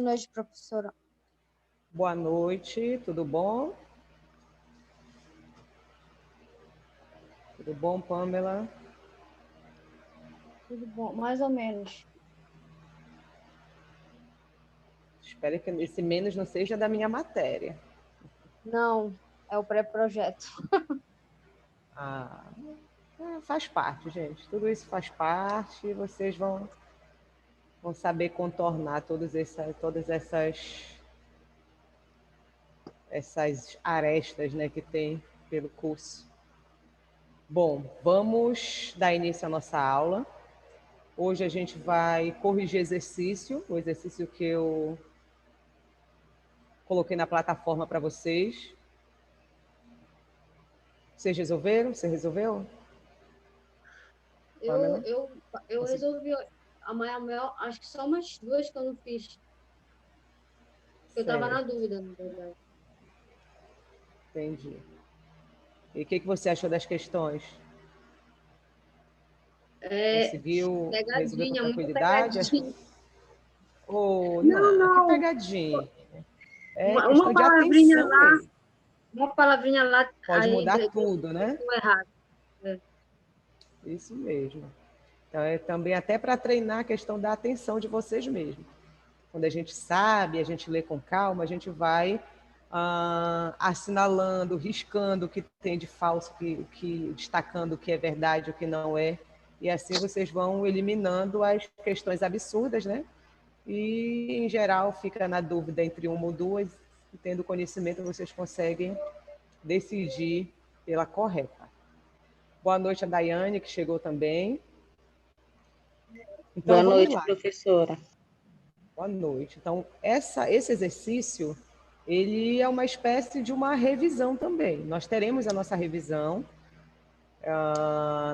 noite, professora. Boa noite, tudo bom? Tudo bom, Pamela? Tudo bom, mais ou menos. Espero que esse menos não seja da minha matéria. Não, é o pré-projeto. Faz parte, gente. Tudo isso faz parte. Vocês vão saber contornar todas essas arestas, né, que tem pelo curso. Bom, vamos dar início à nossa aula. Hoje a gente vai corrigir o exercício que eu coloquei na plataforma para vocês. Vocês resolveram? Você resolveu? Eu resolvi amanhã, acho que só umas 2 que eu não fiz. Eu estava na dúvida, na verdade. Entendi. E o que você achou das questões? Conseguiu resolver com Pegadinha, muito tranquilidade? pegadinha. Não, que pegadinha. É Uma questão de palavrinha atenção lá, mesmo. uma palavrinha lá, Pode aí mudar tudo, né? deu errado. É. Isso mesmo. Então, é também até para treinar a questão da atenção de vocês mesmos. Quando a gente sabe, a gente lê com calma, a gente vai assinalando, riscando o que tem de falso, destacando o que é verdade, o que não é. E assim vocês vão eliminando as questões absurdas, né? E, em geral, fica na dúvida entre uma ou duas, e tendo conhecimento, vocês conseguem decidir pela correta. Boa noite a Daiane, que chegou também. Então, boa noite, lá. professora. Boa noite. Então, esse exercício, ele é uma espécie de uma revisão também. Nós teremos a nossa revisão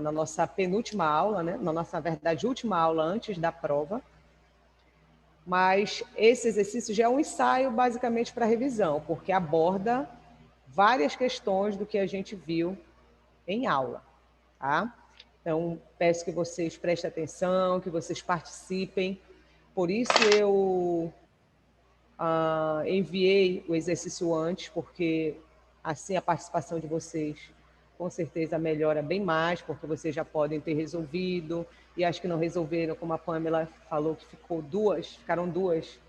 na nossa penúltima aula, né? Na nossa, na verdade, última aula antes da prova. Mas esse exercício já é um ensaio, basicamente, para revisão, porque aborda várias questões do que a gente viu em aula, tá? Então, peço que vocês prestem atenção, que vocês participem. Por isso eu enviei o exercício antes, porque assim a participação de vocês com certeza melhora bem mais, porque vocês já podem ter resolvido, e as que não resolveram, como a Pamela falou, que ficaram duas,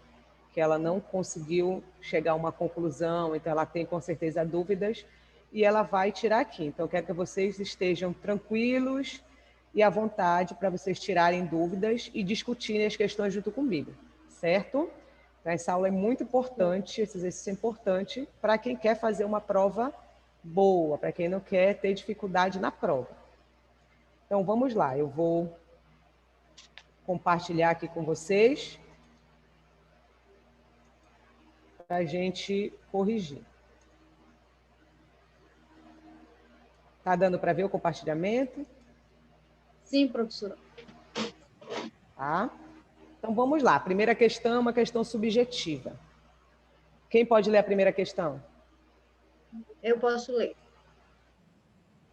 que ela não conseguiu chegar a uma conclusão, então ela tem com certeza dúvidas, e ela vai tirar aqui. Então, eu quero que vocês estejam tranquilos e à vontade para vocês tirarem dúvidas e discutirem as questões junto comigo, certo? Então, essa aula é muito importante, esse exercício é importante para quem quer fazer uma prova boa, para quem não quer ter dificuldade na prova. Então, vamos lá, eu vou compartilhar aqui com vocês para a gente corrigir. Está dando para ver o compartilhamento? Sim, professora. Tá? Então, vamos lá. A primeira questão é uma questão subjetiva. Quem pode ler a primeira questão? Eu posso ler.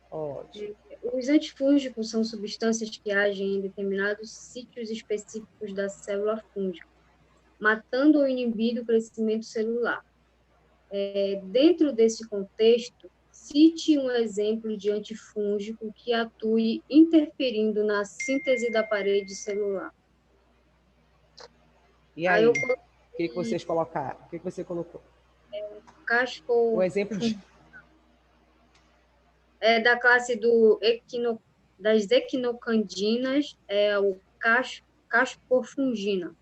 Ótimo. Os antifúngicos são substâncias que agem em determinados sítios específicos da célula fúngica, matando ou inibindo o crescimento celular. Dentro desse contexto, cite um exemplo de antifúngico que atue interferindo na síntese da parede celular. E aí, o que vocês colocaram? O que você colocou? O exemplo de... da classe das equinocandinas, o caspofungina.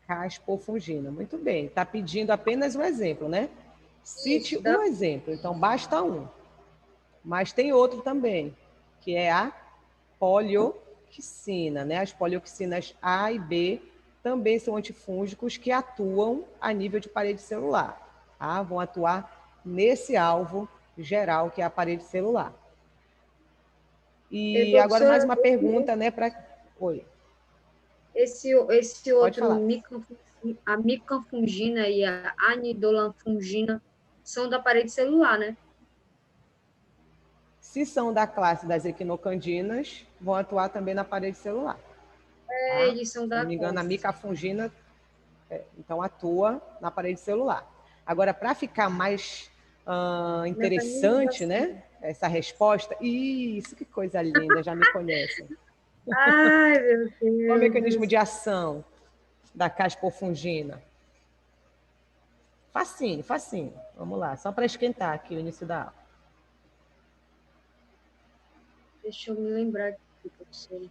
Caspofungina, muito bem. Está pedindo apenas um exemplo, né? Cite um exemplo, então basta um. Mas tem outro também, que é a polioxina, né? As polioxinas A e B também são antifúngicos que atuam a nível de parede celular, tá? Vão atuar nesse alvo geral, que é a parede celular. E agora mais uma pergunta, né? Oi. Esse outro, a micanfungina e a anidolanfungina, são da parede celular, né? Se são da classe das equinocandinas, vão atuar também na parede celular. Tá? Eles são da Se não me engano, a micafungina Então, atua na parede celular. Agora, para ficar mais interessante, né? Essa resposta. Isso, que coisa linda, já me conhecem. Ai, meu Deus. Qual é o mecanismo de ação da caspofungina? Facinho, facinho. Vamos lá, só para esquentar aqui o início da aula. Deixa eu me lembrar aqui, professora.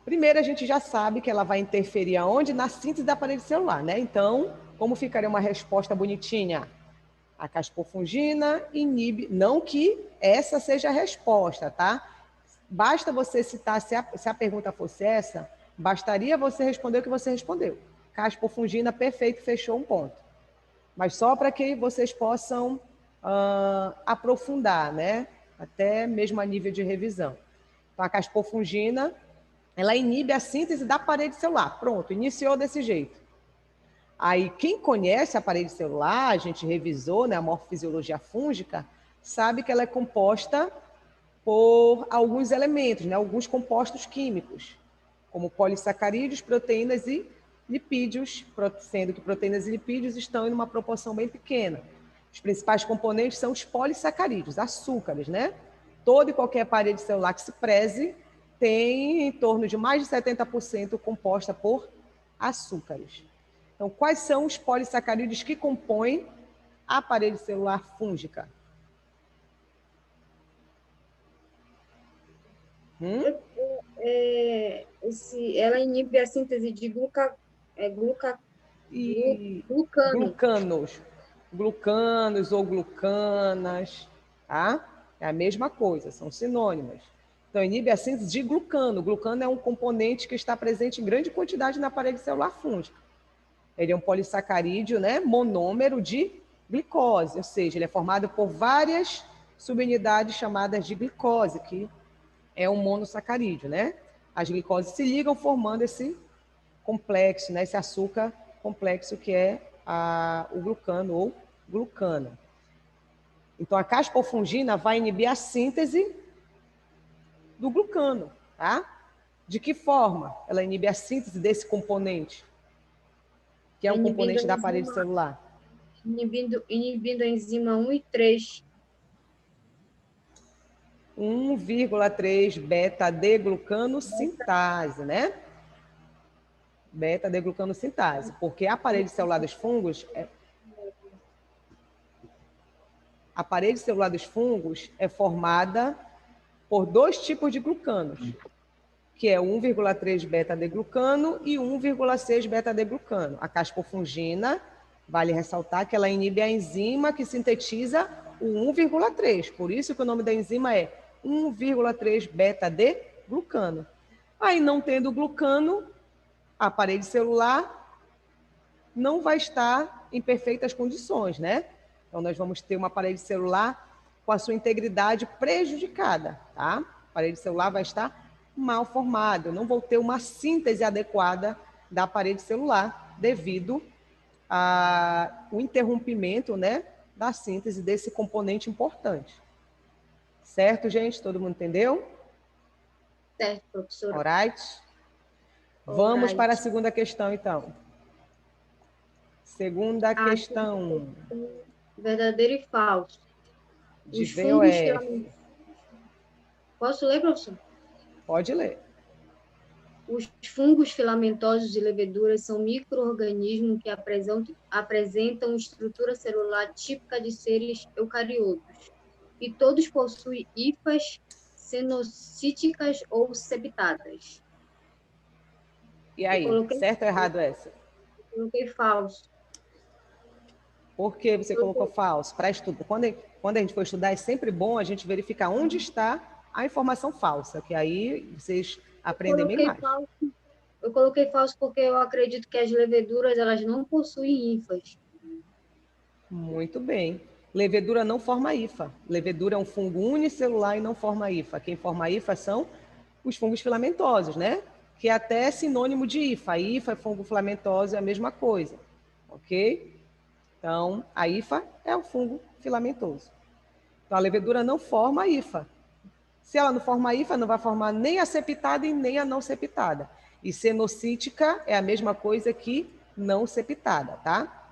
Primeiro, a gente já sabe que ela vai interferir aonde? Na síntese da parede celular, né? Então, como ficaria uma resposta bonitinha? A caspofungina inibe, não que essa seja a resposta, tá? Basta você citar, se a pergunta fosse essa, bastaria você responder o que você respondeu. Caspofungina, perfeito, fechou um ponto. Mas só para que vocês possam aprofundar, né? Até mesmo a nível de revisão. Então, a caspofungina, ela inibe a síntese da parede celular. Pronto, iniciou desse jeito. Aí, quem conhece a parede celular, a gente revisou, né, a morfofisiologia fúngica, sabe que ela é composta por alguns elementos, né, alguns compostos químicos, como polissacarídeos, proteínas e lipídios, sendo que proteínas e lipídios estão em uma proporção bem pequena. Os principais componentes são os polissacarídeos, açúcares, né? Toda e qualquer parede celular que se preze tem em torno de mais de 70% composta por açúcares. Então, quais são os polissacarídeos que compõem a parede celular fúngica? Ela inibe a síntese de glucano. Glucanos ou glucanas, tá? É a mesma coisa, são sinônimas. Então, inibe a síntese de glucano. Glucano é um componente que está presente em grande quantidade na parede celular fúngica. Ele é um polissacarídeo, né, monômero de glicose, ou seja, ele é formado por várias subunidades chamadas de glicose, que é um monossacarídeo, né? As glicoses se ligam formando esse complexo, né, esse açúcar complexo que é o glucano ou glucana. Então, a caspofungina vai inibir a síntese do glucano, tá? De que forma ela inibe a síntese desse componente, que é um componente da parede celular? Inibindo a enzima 1 e 3. 1,3 beta-D-glucanosintase, né? Beta-D-glucanosintase, porque a parede celular dos fungos é formada por dois tipos de glucanos, que é 1,3 beta-D-glucano e 1,6 beta-D-glucano. A caspofungina, vale ressaltar que ela inibe a enzima que sintetiza o 1,3, por isso que o nome da enzima é 1,3 beta-D-glucano. Aí, não tendo glucano, a parede celular não vai estar em perfeitas condições, né? Então, nós vamos ter uma parede celular com a sua integridade prejudicada, tá? A parede celular vai estar mal formada, eu não vou ter uma síntese adequada da parede celular devido ao interrompimento, né, da síntese desse componente importante. Certo, gente? Todo mundo entendeu? Certo, professora. Alright? Vamos para a segunda questão, então. Segunda questão. Verdadeiro e falso. De VOF. Posso ler, professor? Pode ler. Os fungos filamentosos e leveduras são micro-organismos que apresentam estrutura celular típica de seres eucariotos. E todos possuem hifas cenocíticas ou septadas. E aí, certo ou errado essa? Eu coloquei falso. Por que você colocou falso? Para estudo. Quando a gente for estudar, é sempre bom a gente verificar onde está a informação falsa, que aí vocês aprendem bem mais. Eu coloquei falso porque eu acredito que as leveduras elas não possuem hifas. Muito bem. Levedura não forma hifa. Levedura é um fungo unicelular e não forma hifa. Quem forma hifa são os fungos filamentosos, né? Que é até sinônimo de hifa. Hifa, fungo filamentoso é a mesma coisa, ok? Então, a hifa é o fungo filamentoso. Então, a levedura não forma a hifa. Se ela não formar hifa, não vai formar nem a septada e nem a não septada. E cenocítica é a mesma coisa que não septada, tá?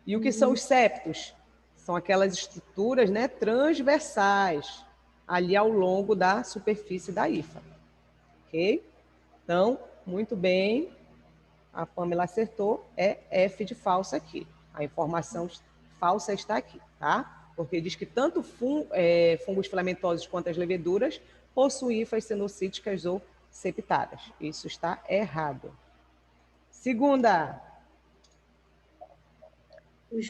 E o que são os septos? São aquelas estruturas, né, transversais, ali ao longo da superfície da hifa. Ok? Então, muito bem, a Pamela acertou, é F de falsa aqui. A informação falsa está aqui, tá? Porque diz que tanto fungos filamentosos quanto as leveduras possuem hifas cenocíticas ou septadas. Isso está errado. Segunda. Os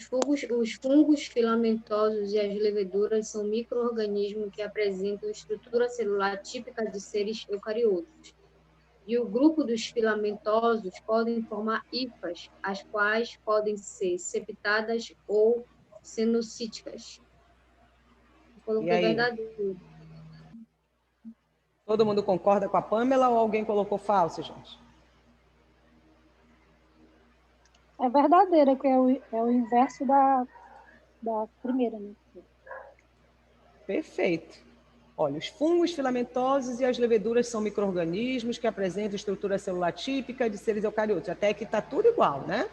fungos filamentosos e as leveduras são micro-organismos que apresentam estrutura celular típica de seres eucariotos. E o grupo dos filamentosos podem formar hifas, as quais podem ser septadas ou cenocíticas. E Coloquei aí? verdadeiro. Todo mundo concorda com a Pamela ou alguém colocou falso, gente? É verdadeira, que é o inverso da primeira, né? Perfeito. Olha, os fungos filamentosos e as leveduras são micro-organismos que apresentam estrutura celular típica de seres eucariotos. Até que está tudo igual, né?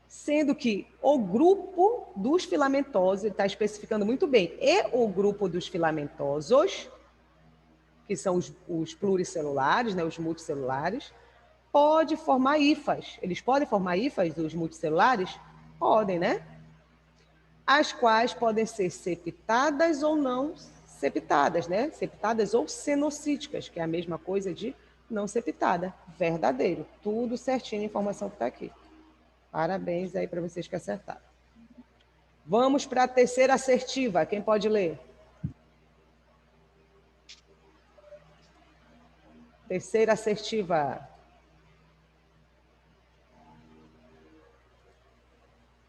Sendo que o grupo dos filamentosos, ele está especificando muito bem, e o grupo dos filamentosos, que são os pluricelulares, né, os multicelulares, pode formar hifas. Eles podem formar hifas, os multicelulares? Podem, né? As quais podem ser septadas ou não septadas, né? Septadas ou cenocíticas, que é a mesma coisa de não septada. Verdadeiro. Tudo certinho a informação que está aqui. Parabéns aí para vocês que acertaram. Vamos para a terceira assertiva. Quem pode ler? Terceira assertiva.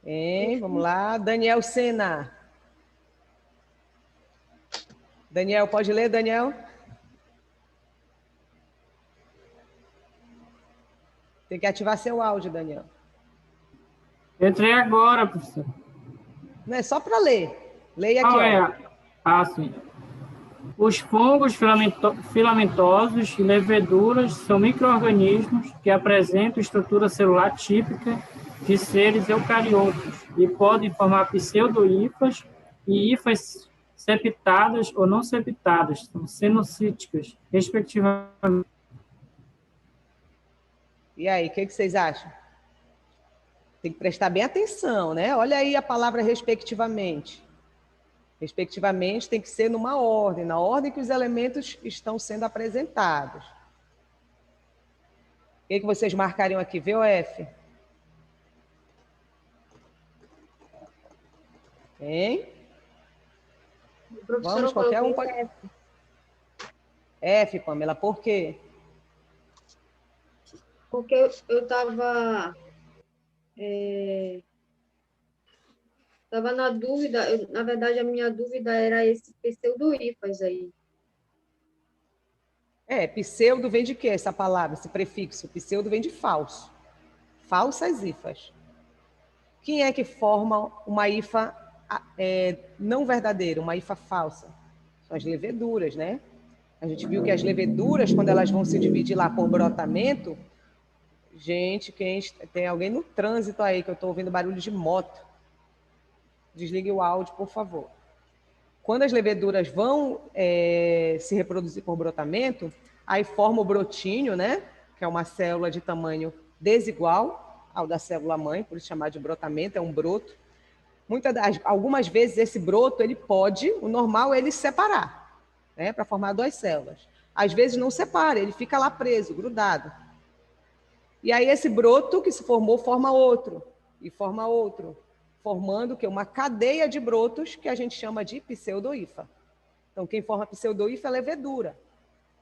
Hein? Vamos lá. Daniel Sena. Daniel, pode ler, Daniel? Tem que ativar seu áudio, Daniel. Entrei agora, professor. Não é só para ler. Leia aqui, ó. Ah, sim. Os fungos filamentosos e leveduras são micro-organismos que apresentam estrutura celular típica de seres eucariotos e podem formar pseudo-hifas e hifas septadas ou não septadas, são cenocíticas, respectivamente. E aí, o que vocês acham? Tem que prestar bem atenção, né? Olha aí a palavra respectivamente. Respectivamente tem que ser numa ordem, na ordem que os elementos estão sendo apresentados. O que vocês marcariam aqui? V ou F? Hein? Vamos, qualquer um pode... F, Pamela, por quê? Porque eu estava na dúvida, na verdade, a minha dúvida era esse pseudo-hifas aí. Pseudo vem de quê, essa palavra, esse prefixo? Pseudo vem de falso. Falsas hifas. Quem é que forma uma hifa não verdadeira, uma hifa falsa? São as leveduras, né? A gente viu que as leveduras, quando elas vão se dividir lá por brotamento, gente, tem alguém no trânsito aí, que eu estou ouvindo barulho de moto. Desligue o áudio, por favor. Quando as leveduras vão se reproduzir por brotamento, aí forma o brotinho, né? Que é uma célula de tamanho desigual ao da célula-mãe, por isso chamar de brotamento, é um broto. Algumas vezes esse broto, o normal é ele separar, né? Para formar duas células. Às vezes não separa, ele fica lá preso, grudado. E aí esse broto que se formou forma outro, e forma outro, formando uma cadeia de brotos que a gente chama de pseudo-hifa. Então, quem forma pseudo-hifa é levedura.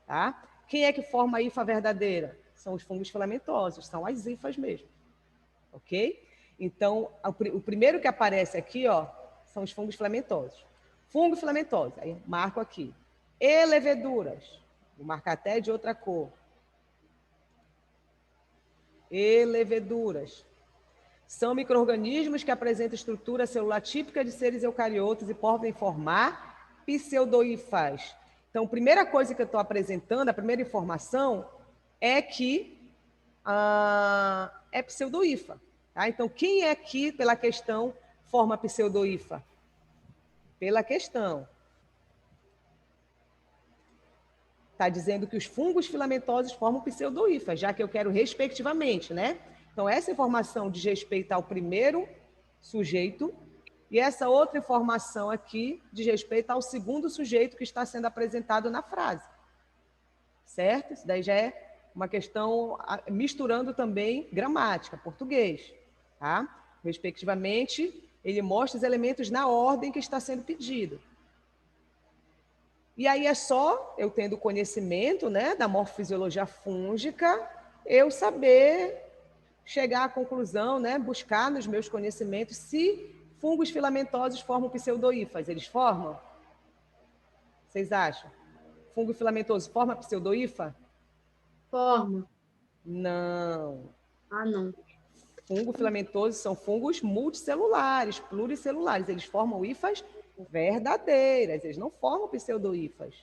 Tá? Quem é que forma a hifa verdadeira? São os fungos filamentosos, são as hifas mesmo. Ok? Então, o primeiro que aparece aqui, ó, são os fungos filamentosos. Fungo filamentoso, aí marco aqui. E leveduras, vou marcar até de outra cor. E leveduras. São micro-organismos que apresentam estrutura celular típica de seres eucariotos e podem formar pseudo-hifas Então, a primeira coisa que eu estou apresentando, a primeira informação, é que é pseudo-hífa. Tá? Então, quem é aqui, pela questão, forma pseudo-hífa? Pela questão. Está dizendo que os fungos filamentosos formam pseudo-hífa, já que eu quero respectivamente, né? Então, essa informação diz respeito ao primeiro sujeito e essa outra informação aqui diz respeito ao segundo sujeito que está sendo apresentado na frase. Certo? Isso daí já é uma questão misturando também gramática, português. Tá? Respectivamente, ele mostra os elementos na ordem que está sendo pedido. E aí é só, eu tendo conhecimento, né, da morfofisiologia fúngica, eu saber chegar à conclusão, né, buscar nos meus conhecimentos se fungos filamentosos formam pseudo-hífas. Eles formam? Vocês acham? Fungo filamentoso forma pseudo-hífa? Forma. Não. Ah, não. Fungo filamentoso são fungos multicelulares, pluricelulares. Eles formam hífas verdadeiras, eles não formam pseudo-hífas.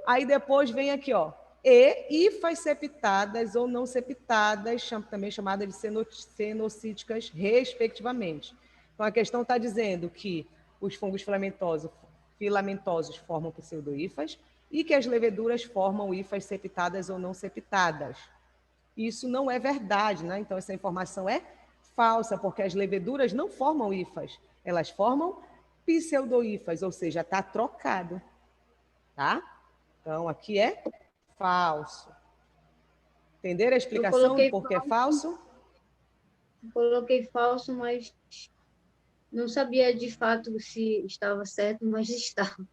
Aí depois vem aqui, ó, hífas septadas ou não septadas, também chamadas de cenocíticas, respectivamente. Então, a questão está dizendo que os fungos filamentosos formam pseudo-hífas e que as leveduras formam hífas septadas ou não septadas. Isso não é verdade, né? Então, essa informação é falsa, porque as leveduras não formam hífas, elas formam pseudo-hífas, ou seja, está trocado. Tá? Então, aqui é falso. Entenderam a explicação do porquê é falso? Coloquei falso, mas não sabia de fato se estava certo, mas estava.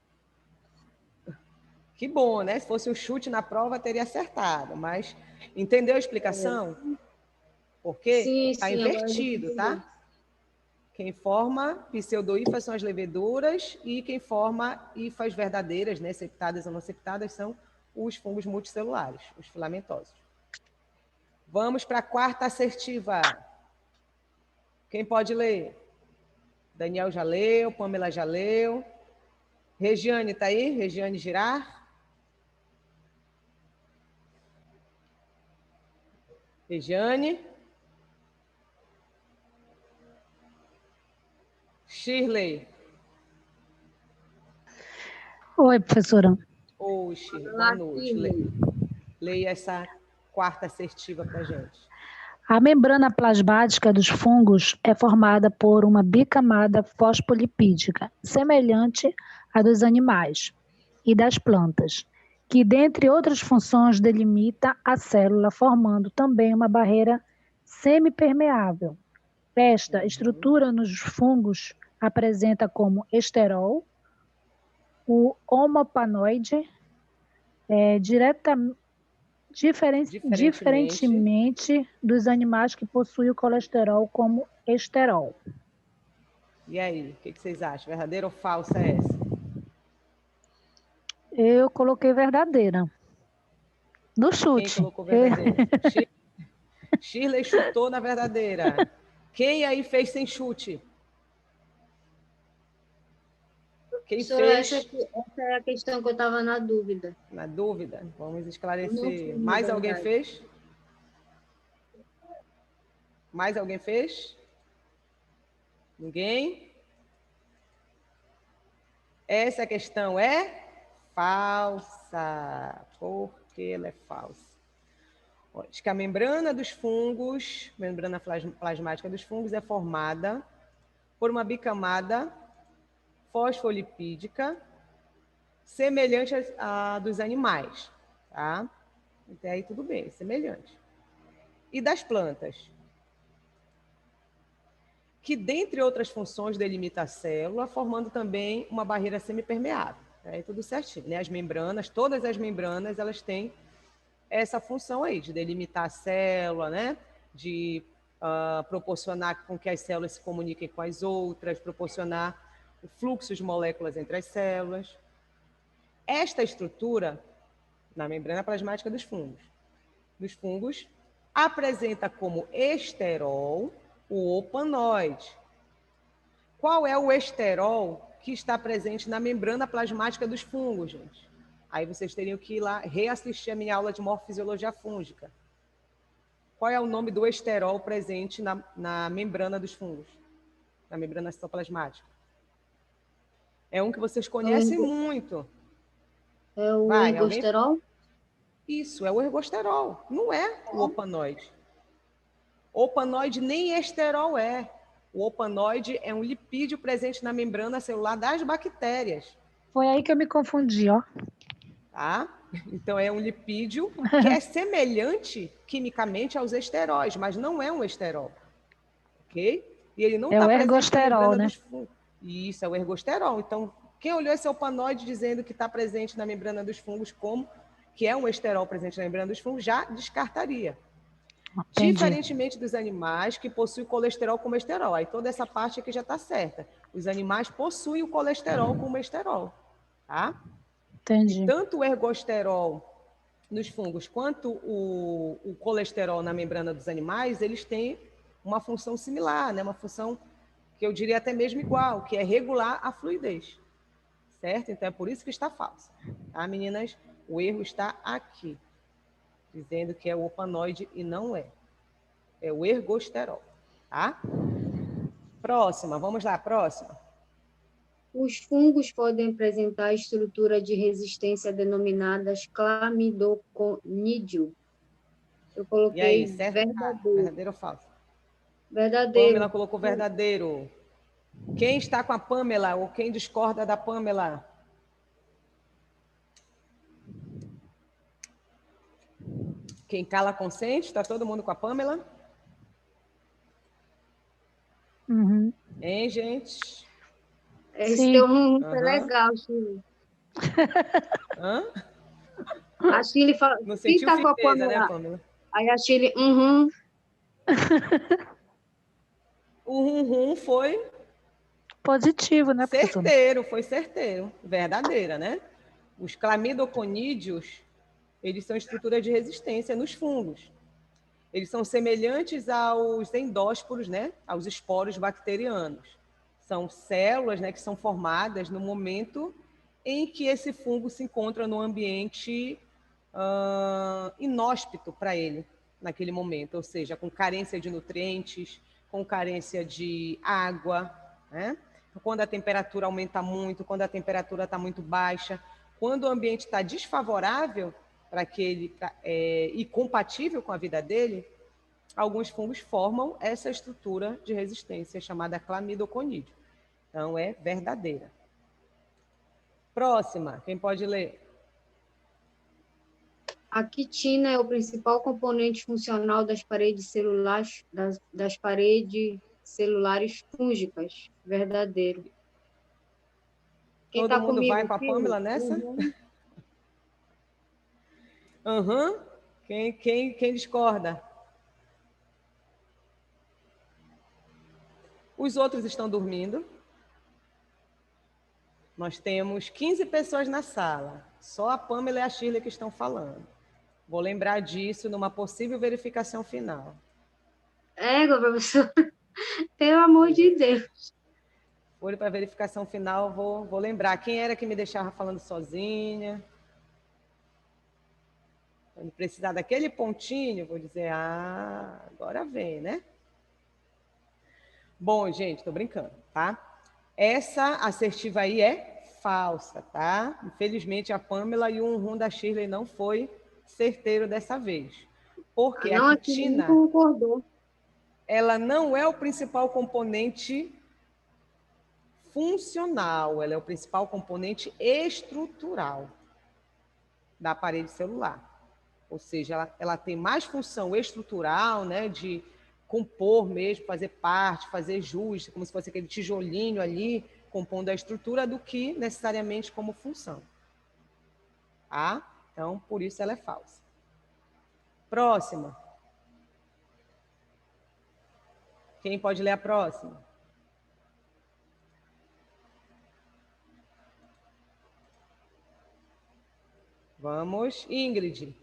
Que bom, né? Se fosse um chute na prova, teria acertado. Mas entendeu a explicação? Porque está invertido, tá? Quem forma pseudo-hífas são as leveduras e quem forma hífas verdadeiras, né, septadas ou não septadas, são os fungos multicelulares, os filamentosos. Vamos para a quarta assertiva. Quem pode ler? Daniel já leu, Pamela já leu. Regiane está aí? Regiane Girard? Regiane? Shirley? Oi, professora. Oi, Shirley. Boa noite. Leia essa quarta assertiva para a gente. A membrana plasmática dos fungos é formada por uma bicamada fosfolipídica, semelhante à dos animais e das plantas, que, dentre outras funções, delimita a célula, formando também uma barreira semipermeável. Esta estrutura nos fungos apresenta como esterol o homopanoide diferentemente dos animais que possuem o colesterol como esterol. E aí, o que vocês acham? Verdadeira ou falsa é essa? Eu coloquei verdadeira. No chute. Quem colocou verdadeira? Shirley chutou na verdadeira. Quem aí fez sem chute? Quem fez? Essa é a questão que eu estava na dúvida. Na dúvida? Vamos esclarecer. Mais alguém fez? Mais alguém fez? Ninguém? Essa questão é falsa. Por que ela é falsa? Diz que a membrana dos fungos, membrana plasmática dos fungos, é formada por uma bicamada fosfolipídica semelhante à dos animais, tá? Até aí tudo bem, semelhante. E das plantas? Que, dentre outras funções, delimita a célula, formando também uma barreira semipermeável. Aí tudo certinho, né? As membranas, todas as membranas, elas têm essa função aí, de delimitar a célula, né? De proporcionar com que as células se comuniquem com as outras, proporcionar o fluxo de moléculas entre as células. Esta estrutura, na membrana plasmática dos fungos, apresenta como esterol o opanoide. Qual é o esterol que está presente na membrana plasmática dos fungos, gente? Aí vocês teriam que ir lá reassistir a minha aula de morfofisiologia fúngica. Qual é o nome do esterol presente na membrana dos fungos? Na membrana citoplasmática? É um que vocês conhecem muito. É o Vai, ergosterol? Isso, é o ergosterol. Não é o opanoide. Opanoide nem esterol é. O opanoide é um lipídio presente na membrana celular das bactérias. Foi aí que eu me confundi, ó. Tá? Então, é um lipídio que é semelhante quimicamente aos esteróis, mas não é um esterol. Ok? E ele não É está o presente na ergosterol, membrana né? dos fungos. Isso, é o ergosterol. Então, quem olhou esse opanoide dizendo que está presente na membrana dos fungos como que é um esterol presente na membrana dos fungos, já descartaria. Entendi. Diferentemente dos animais que possuem colesterol como esterol. Aí toda essa parte aqui já está certa. Os animais possuem o colesterol como esterol. Tá? E Entendi. tanto o ergosterol nos fungos quanto o colesterol na membrana dos animais, eles têm uma função similar, né? Uma função que eu diria até mesmo igual, que é regular a fluidez. Certo? Então é por isso que está falso. Tá, meninas? O erro está aqui, dizendo que é o opanoide e não é. É o ergosterol. Tá? Próxima, vamos lá, próxima. Os fungos podem apresentar estrutura de resistência denominadas clamidoconídeo. Eu E coloquei aí, certo? verdadeiro. Verdadeiro ou falso? Pamela Verdadeiro. colocou verdadeiro. Quem está com a Pamela ou quem discorda da Pamela? Quem cala consente? Está todo mundo com a Pamela? Uhum. Hein, gente? Esse Sim. teu foi legal, Chile. Hã? A Chile fala, Não quem sentiu tá com a firmeza, né, Pamela? Pamela? Aí a Chile, O rum foi Positivo, né, professora? certeiro, foi certeiro. Verdadeira, né? Os clamidoconídeos, eles são estruturas de resistência nos fungos. Eles são semelhantes aos endósporos, né? Aos esporos bacterianos. São células, né, que são formadas no momento em que esse fungo se encontra no ambiente inóspito para ele, naquele momento, ou seja, com carência de nutrientes, com carência de água, né? Quando a temperatura aumenta muito, quando a temperatura está muito baixa, quando o ambiente está desfavorável para aquele e compatível com a vida dele, alguns fungos formam essa estrutura de resistência chamada clamidoconídeo. Então, é verdadeira. Próxima, quem pode ler? A quitina é o principal componente funcional das paredes celulares, das paredes celulares fúngicas. Verdadeiro. Quem Todo está mundo vai comigo com a aqui? Pamela nessa? Uhum. Quem discorda? Os outros estão dormindo. Nós temos 15 pessoas na sala. Só a Pamela e a Shirley que estão falando. Vou lembrar disso numa possível verificação final. Professor. Pelo amor de Deus. For para a verificação final, vou lembrar. Quem era que me deixava falando sozinha? Quando precisar daquele pontinho, vou dizer, agora vem, né? Bom, gente, tô brincando, tá? Essa assertiva aí é falsa, tá? Infelizmente, a Pamela e o rum da Shirley não foi certeiro dessa vez. Porque a Não, aqui ninguém quitina, concordou. ela não é o principal componente funcional, ela é o principal componente estrutural da parede celular. Ou seja, ela tem mais função estrutural, né, de compor mesmo, fazer parte, fazer jus, como se fosse aquele tijolinho ali compondo a estrutura, do que necessariamente como função. Tá? Então, por isso ela é falsa. Próxima. Quem pode ler a próxima? Vamos, Ingrid.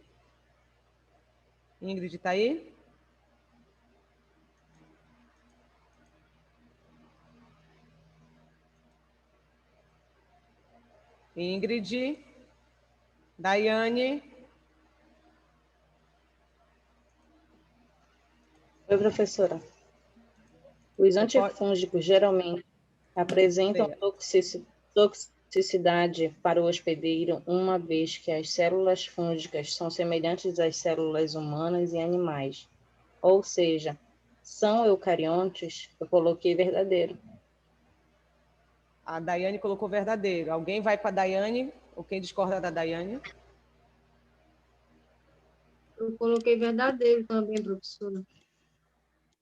Ingrid está aí? Ingrid. Daiane. Oi, professora. Os antifúngicos geralmente apresentam toxicidade para o hospedeiro, uma vez que as células fúngicas são semelhantes às células humanas e animais. Ou seja, são eucariontes, eu coloquei verdadeiro. A Daiane colocou verdadeiro. Alguém vai para a Daiane? Ou quem discorda da Daiane? Eu coloquei verdadeiro também, professora.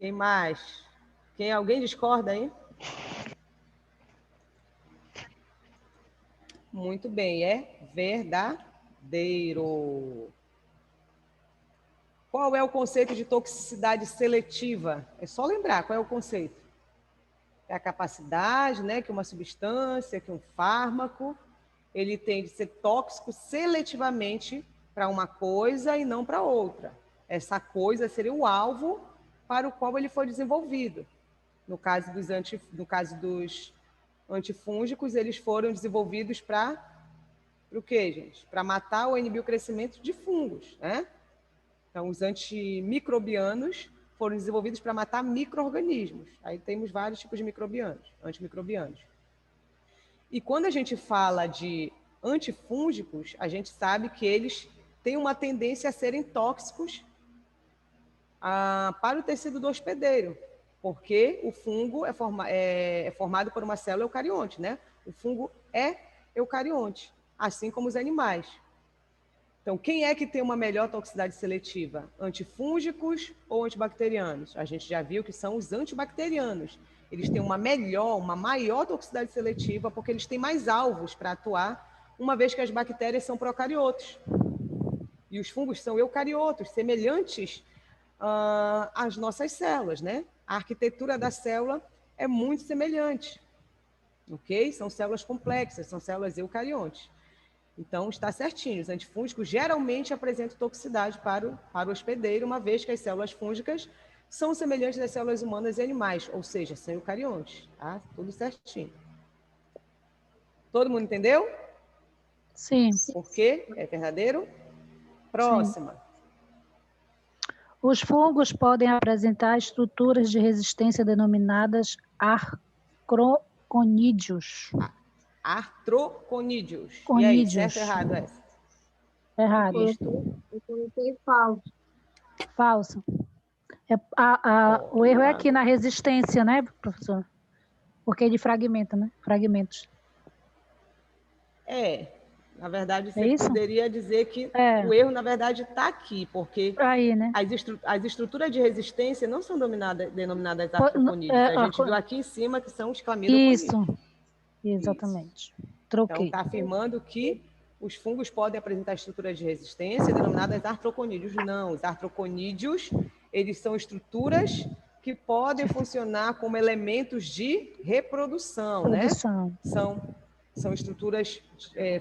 Quem mais? Alguém discorda aí? Muito bem, é verdadeiro. Qual é o conceito de toxicidade seletiva? É só lembrar qual é o conceito. É a capacidade, né, que uma substância, que um fármaco, ele tem de ser tóxico seletivamente para uma coisa e não para outra. Essa coisa seria o alvo para o qual ele foi desenvolvido. No caso dos antifúngicos, eles foram desenvolvidos para o quê, gente? Para matar ou inibir o crescimento de fungos, né? Então, os antimicrobianos foram desenvolvidos para matar micro-organismos. Aí temos vários tipos de antimicrobianos. E quando a gente fala de antifúngicos, a gente sabe que eles têm uma tendência a serem tóxicos para o tecido do hospedeiro, porque o fungo é formado por uma célula eucarionte, né? O fungo é eucarionte, assim como os animais. Então, quem é que tem uma melhor toxicidade seletiva? Antifúngicos ou antibacterianos? A gente já viu que são os antibacterianos. Eles têm uma maior toxicidade seletiva, porque eles têm mais alvos para atuar, uma vez que as bactérias são procariotos. E os fungos são eucariotos, semelhantes às nossas células, né? A arquitetura da célula é muito semelhante, ok? São células complexas, são células eucariontes. Então, está certinho. Os antifúngicos geralmente apresentam toxicidade para o hospedeiro, uma vez que as células fúngicas são semelhantes às células humanas e animais, ou seja, são eucariontes. Tá? Tudo certinho. Todo mundo entendeu? Sim. Por quê? É verdadeiro? Próxima. Sim. Os fungos podem apresentar estruturas de resistência denominadas artroconídeos. Artroconídeos. E aí, certo ou errado essa? Errado. Eu coloquei falso. Falso. O erro é aqui na resistência, né, professor? Porque ele fragmenta, né? Fragmentos. Na verdade, você poderia dizer que o erro, na verdade, está aqui, porque aí, né? as estruturas de resistência não são denominadas artroconídeos. A gente viu aqui em cima que são os clamidoconídeos. Isso, exatamente. Isso. Troquei. Então, está afirmando que os fungos podem apresentar estruturas de resistência denominadas artroconídeos. Não, os artroconídeos, eles são estruturas que podem funcionar como elementos de reprodução, né? São estruturas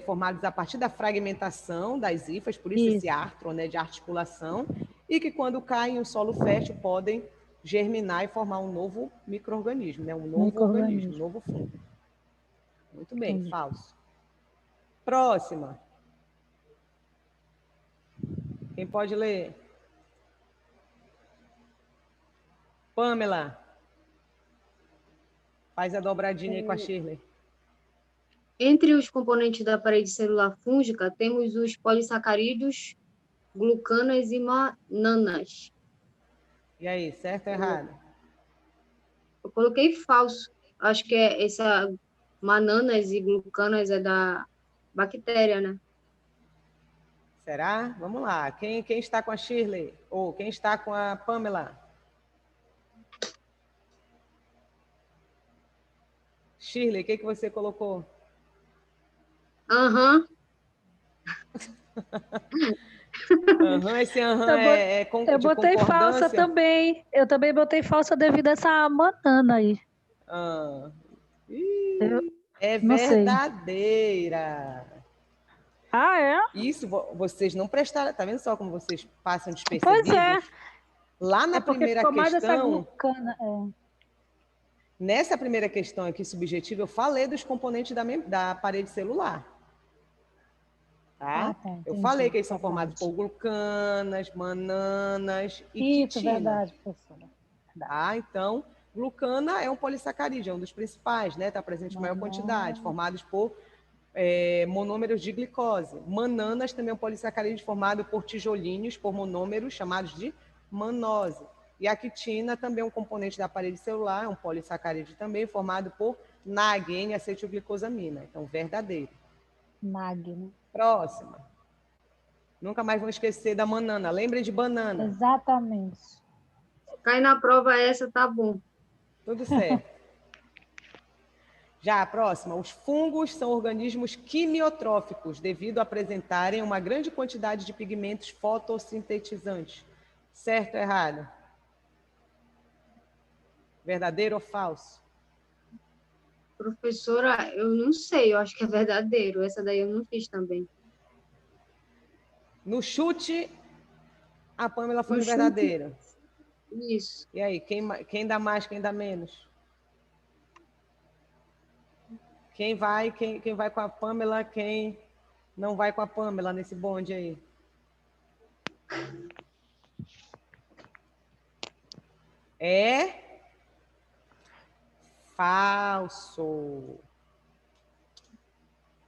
formadas a partir da fragmentação das hifas, por isso esse artro, né, de articulação, e que quando caem em um solo fértil podem germinar e formar um novo micro-organismo, né, um novo organismo, um novo fungo. Muito bem, entendi. Falso. Próxima. Quem pode ler? Pamela. Faz a dobradinha aí com a Shirley. Entre os componentes da parede celular fúngica, temos os polissacarídeos, glucanas e mananas. E aí, certo ou errado? Eu coloquei falso. Acho que essa mananas e glucanas é da bactéria, né? Será? Vamos lá. Quem está com a Shirley? Ou quem está com a Pamela? Shirley, o que você colocou? Aham. Esse é eu botei falsa também. Eu também botei falsa devido a essa banana aí. É verdadeira. É? Isso, vocês não prestaram. Tá vendo só como vocês passam despercebidos? Pois é. Lá na primeira questão. Glucana, Nessa primeira questão aqui, subjetiva, eu falei dos componentes da parede celular. Tá? tá, Eu entendi. falei que eles são Verdade. formados por glucanas, mananas e Isso, quitina. verdade, professora. Verdade. Tá? Então, glucana é um polissacarídeo, é um dos principais, né? Está presente em maior quantidade, formados por monômeros de glicose. Mananas também é um polissacarídeo formado por tijolinhos, por monômeros chamados de manose. E a quitina também é um componente da parede celular, é um polissacarídeo também formado por NAG, N-acetilglicosamina. Então, verdadeiro. NAG, né? Próxima. Nunca mais vão esquecer da banana. Lembrem de banana. Exatamente. Cai na prova essa, tá bom. Tudo certo. Já a próxima. Os fungos são organismos quimiotróficos, devido a apresentarem uma grande quantidade de pigmentos fotossintetizantes. Certo ou errado? Verdadeiro ou falso? Professora, eu não sei, eu acho que é verdadeiro. Essa daí eu não fiz também. No chute, a Pâmela foi No no chute. verdadeiro. Isso. E aí, quem dá mais, quem dá menos? Quem vai com a Pâmela, quem não vai com a Pâmela nesse bonde aí? É falso.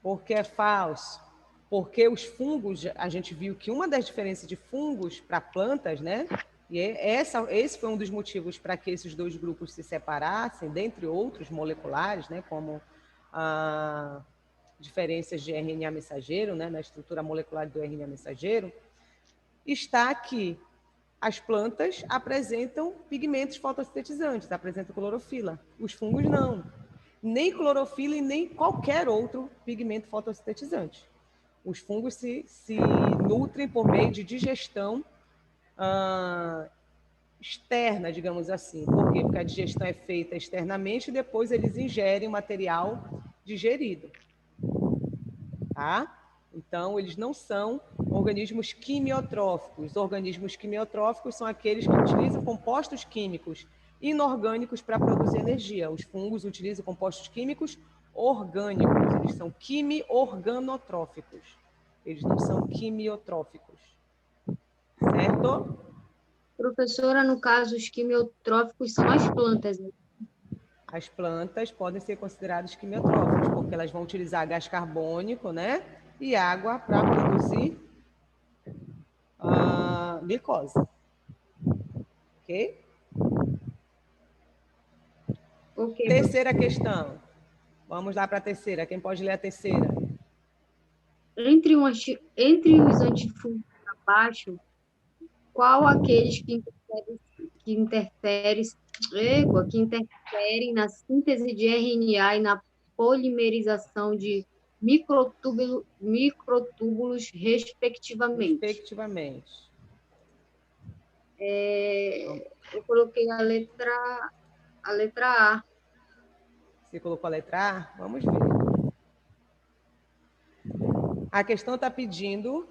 Por que é falso? Porque os fungos, a gente viu que uma das diferenças de fungos para plantas, né? E esse foi um dos motivos para que esses dois grupos se separassem, dentre outros moleculares, né? Como diferenças de RNA mensageiro, né? Na estrutura molecular do RNA mensageiro, está que as plantas apresentam pigmentos fotossintetizantes, apresentam clorofila. Os fungos não. Nem clorofila e nem qualquer outro pigmento fotossintetizante. Os fungos se nutrem por meio de digestão externa, digamos assim. Por quê? Porque a digestão é feita externamente e depois eles ingerem o material digerido. Tá? Então, eles não são organismos quimiotróficos. Organismos quimiotróficos são aqueles que utilizam compostos químicos inorgânicos para produzir energia. Os fungos utilizam compostos químicos orgânicos. Eles são quimiorganotróficos. Eles não são quimiotróficos. Certo? Professora, no caso, os quimiotróficos são as plantas, né? As plantas podem ser consideradas quimiotróficas, porque elas vão utilizar gás carbônico, né? E água para produzir glicose. Ok? Ok, Terceira questão. Vamos lá para a terceira. Quem pode ler a terceira? Entre os antifúngicos abaixo, qual aqueles que interferem na síntese de RNA e na polimerização de microtúbulos, respectivamente? Respectivamente. Eu coloquei a letra A. Você colocou a letra A? Vamos ver. A questão está pedindo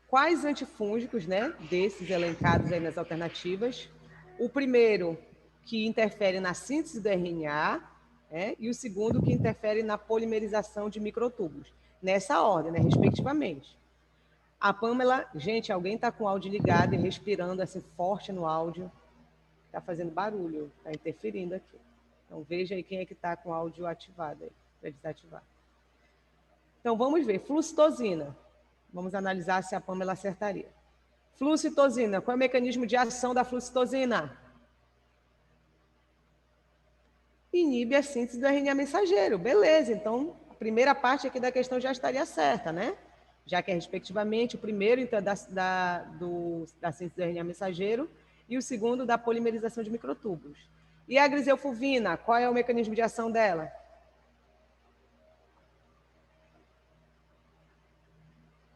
quais antifúngicos, né, desses elencados aí nas alternativas. O primeiro, que interfere na síntese do RNA, e o segundo, que interfere na polimerização de microtúbulos. Nessa ordem, né, respectivamente. A Pâmela, gente, alguém está com o áudio ligado e respirando assim forte no áudio. Está fazendo barulho, está interferindo aqui. Então, veja aí quem é que está com o áudio ativado aí, para desativar. Então, vamos ver. Flucitosina. Vamos analisar se a Pâmela acertaria. Flucitosina. Qual é o mecanismo de ação da flucitosina? Inibe a síntese do RNA mensageiro. Beleza, então a primeira parte aqui da questão já estaria certa, né? Já que é respectivamente o primeiro então, da síntese do RNA mensageiro e o segundo da polimerização de microtúbulos. E a griselfulvina, qual é o mecanismo de ação dela?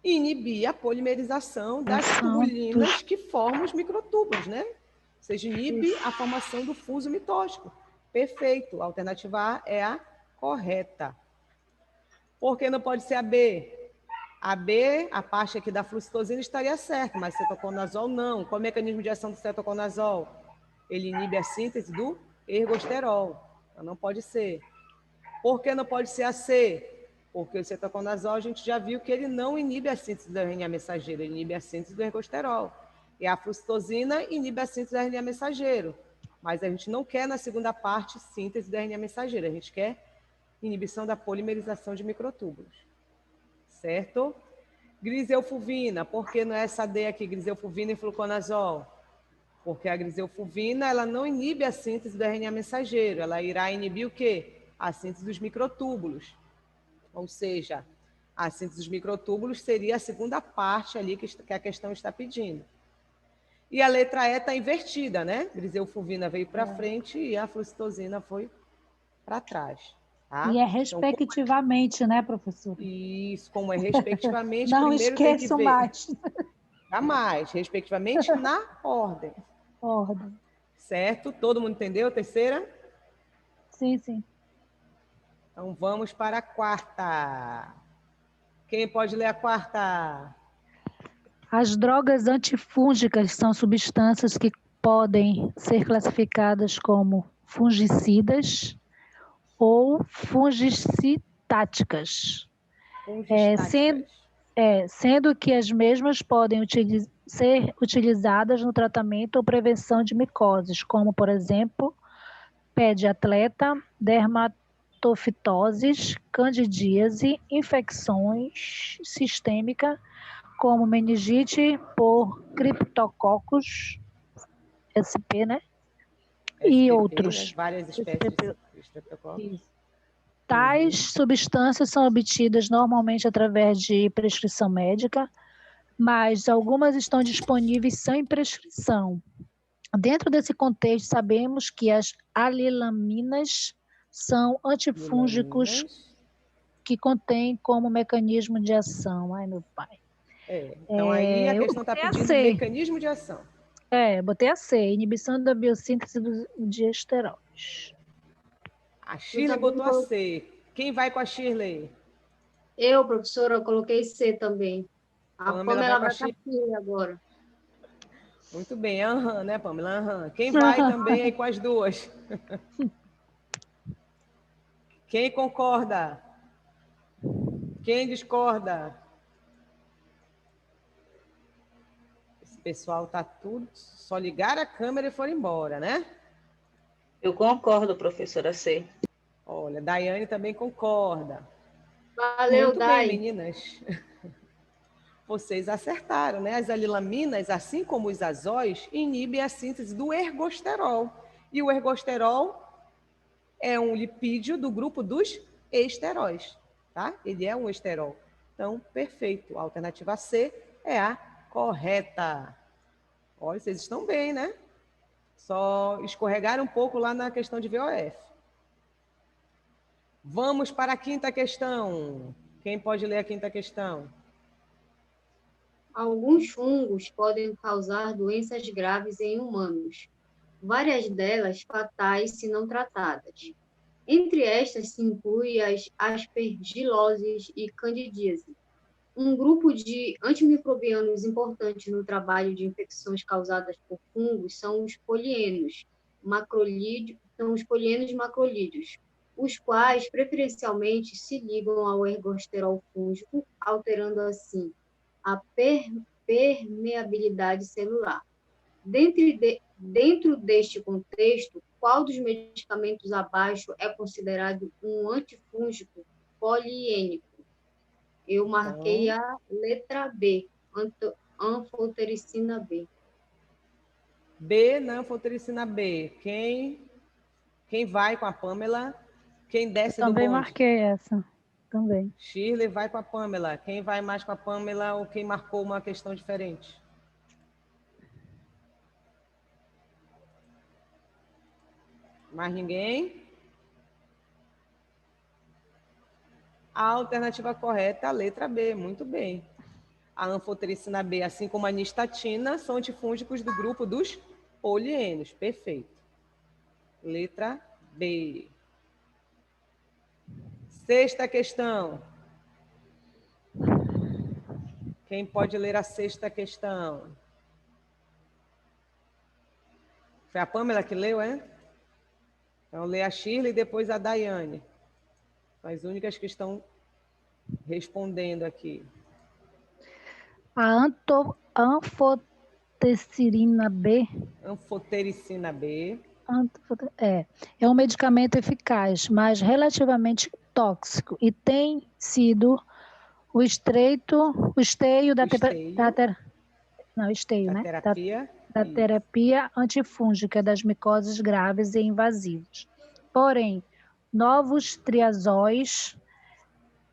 Inibir a polimerização das tubulinas que formam os microtúbulos, né? Ou seja, inibe a formação do fuso mitótico. Perfeito. A alternativa A é a correta. Por que não pode ser a B? A B, a parte aqui da flucitosina estaria certa, mas cetoconazol não. Qual é o mecanismo de ação do cetoconazol? Ele inibe a síntese do ergosterol. Então, não pode ser. Por que não pode ser a C? Porque o cetoconazol a gente já viu que ele não inibe a síntese do RNA mensageiro, ele inibe a síntese do ergosterol. E a flucitosina inibe a síntese do RNA mensageiro. Mas a gente não quer, na segunda parte, síntese do RNA mensageiro. A gente quer inibição da polimerização de microtúbulos. Certo? Griseofulvina. Por que não é essa D aqui, griseofulvina e fluconazol? Porque a griseofulvina, ela não inibe a síntese do RNA mensageiro. Ela irá inibir o quê? A síntese dos microtúbulos. Ou seja, a síntese dos microtúbulos seria a segunda parte ali que a questão está pedindo. E a letra E está invertida, né? Griseofulvina veio para frente e a flucitosina foi para trás. Tá? E é Então, respectivamente, né, professora? isso, como é respectivamente, Não primeiro tem que esqueçam ver. mais. Jamais, respectivamente na ordem. Ordem. Certo? Todo mundo entendeu a terceira? Sim, sim. Então vamos para a quarta. Quem pode ler a quarta? As drogas antifúngicas são substâncias que podem ser classificadas como fungicidas ou fungicitáticas, Fungistáticas. sendo que as mesmas podem ser utilizadas no tratamento ou prevenção de micoses, como, por exemplo, pé de atleta, dermatofitoses, candidíase, infecções sistêmicas, como meningite por criptococcus, SP, né? E SPP, outros. né? Várias espécies de estreptococos. Isso. Tais substâncias são obtidas normalmente através de prescrição médica, mas algumas estão disponíveis sem prescrição. Dentro desse contexto, sabemos que as alilaminas são antifúngicos que contêm como mecanismo de ação. Ai, meu pai. Então aí a Eu questão está botei a pedindo C. mecanismo de ação. Botei a C, inibição da biossíntese de esteróides. A Shirley botou a C. Quem vai com a Shirley? Eu, professora, eu coloquei C também. A Pamela Pamela vai vai com a para C agora. Muito bem, aham, né, Pamela? Aham. Quem vai também aí com as duas? Quem concorda? Quem discorda? Esse pessoal tá tudo, só ligar a câmera e foram embora, né? Eu concordo, professora C. Olha, Daiane também concorda. Valeu, Muito Dai. bem, meninas. Vocês acertaram, né? As alilaminas, assim como os azóis, inibem a síntese do ergosterol. E o ergosterol é um lipídio do grupo dos esteróis, tá? Ele é um esterol. Então, perfeito. A alternativa C é a correta. Olha, vocês estão bem, né? Só escorregaram um pouco lá na questão de VOF. Vamos para a quinta questão. Quem pode ler a quinta questão? Alguns fungos podem causar doenças graves em humanos, várias delas fatais se não tratadas. Entre estas se inclui as aspergiloses e candidíase. Um grupo de antimicrobianos importante no trabalho de infecções causadas por fungos são os polienos macrolídeos, os quais preferencialmente se ligam ao ergosterol fúngico, alterando assim a permeabilidade celular. Dentro deste contexto, qual dos medicamentos abaixo é considerado um antifúngico poliênico? Eu marquei a letra B, anfotericina B. B, anfotericina B. Quem vai com a Pamela? Quem desce do bonde? Também marquei essa. Também. Shirley vai com a Pamela. Quem vai mais com a Pamela ou quem marcou uma questão diferente? Mais ninguém? A alternativa correta é a letra B. Muito bem. A anfotericina B, assim como a nistatina, são antifúngicos do grupo dos polienos. Perfeito. Letra B. Sexta questão. Quem pode ler a sexta questão? Foi a Pamela que leu, é? Então, lê a Shirley e depois a Daiane. As únicas que estão respondendo aqui. A anfotericina B Anfotericina B. É um medicamento eficaz, mas relativamente tóxico e tem sido o esteio da terapia. Da terapia antifúngica das micoses graves e invasivas. Porém, novos triazóis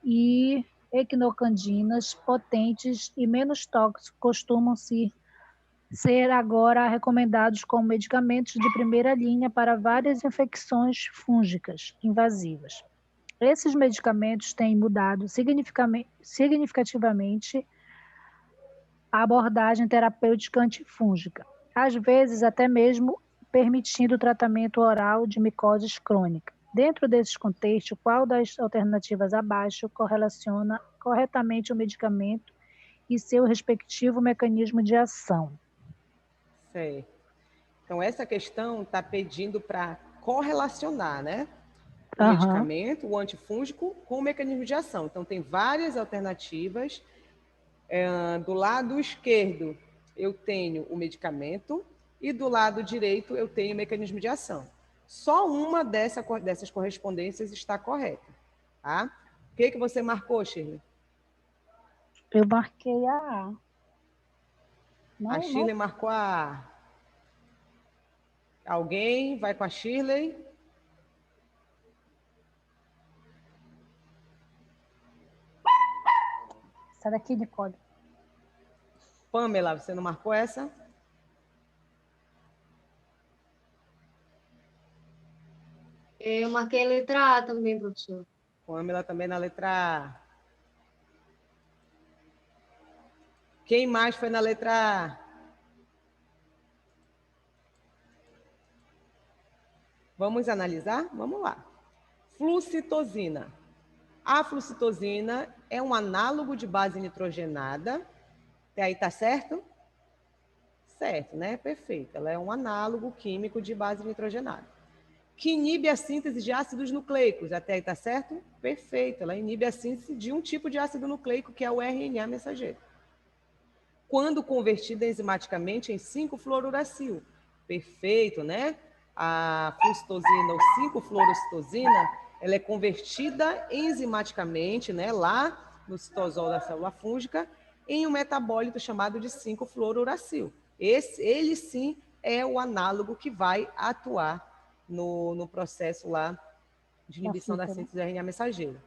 e equinocandinas potentes e menos tóxicos costumam ser agora recomendados como medicamentos de primeira linha para várias infecções fúngicas invasivas. Esses medicamentos têm mudado significativamente a abordagem terapêutica antifúngica, às vezes até mesmo permitindo o tratamento oral de micoses crônica. Dentro desse contexto, qual das alternativas abaixo correlaciona corretamente o medicamento e seu respectivo mecanismo de ação? Certo. Então, essa questão está pedindo para correlacionar, né? O medicamento, o antifúngico, com o mecanismo de ação. Então, tem várias alternativas. Do lado esquerdo, eu tenho o medicamento e do lado direito, eu tenho o mecanismo de ação. Só uma dessas correspondências está correta. Tá? O que você marcou, Shirley? Eu marquei a A. A Shirley marcou a A. Alguém vai com a Shirley? Essa daqui, Nicole. Pamela, você não marcou essa? Eu marquei a letra A também, professor. Pamela também na letra A. Quem mais foi na letra A? Vamos analisar? Vamos lá. Flucitosina. A flucitosina é um análogo de base nitrogenada. Até aí tá certo? Certo, né? Perfeito. Ela é um análogo químico de base nitrogenada, que inibe a síntese de ácidos nucleicos. Até aí tá certo? Perfeito. Ela inibe a síntese de um tipo de ácido nucleico, que é o RNA mensageiro, quando convertida enzimaticamente em 5-fluoruracil. Perfeito, né? A flucitosina ou 5-fluorocitosina, ela é convertida enzimaticamente, né, lá no citosol da célula fúngica, em um metabólito chamado de 5-fluoruracil. Ele sim é o análogo que vai atuar no processo lá de inibição da síntese do RNA mensageiro,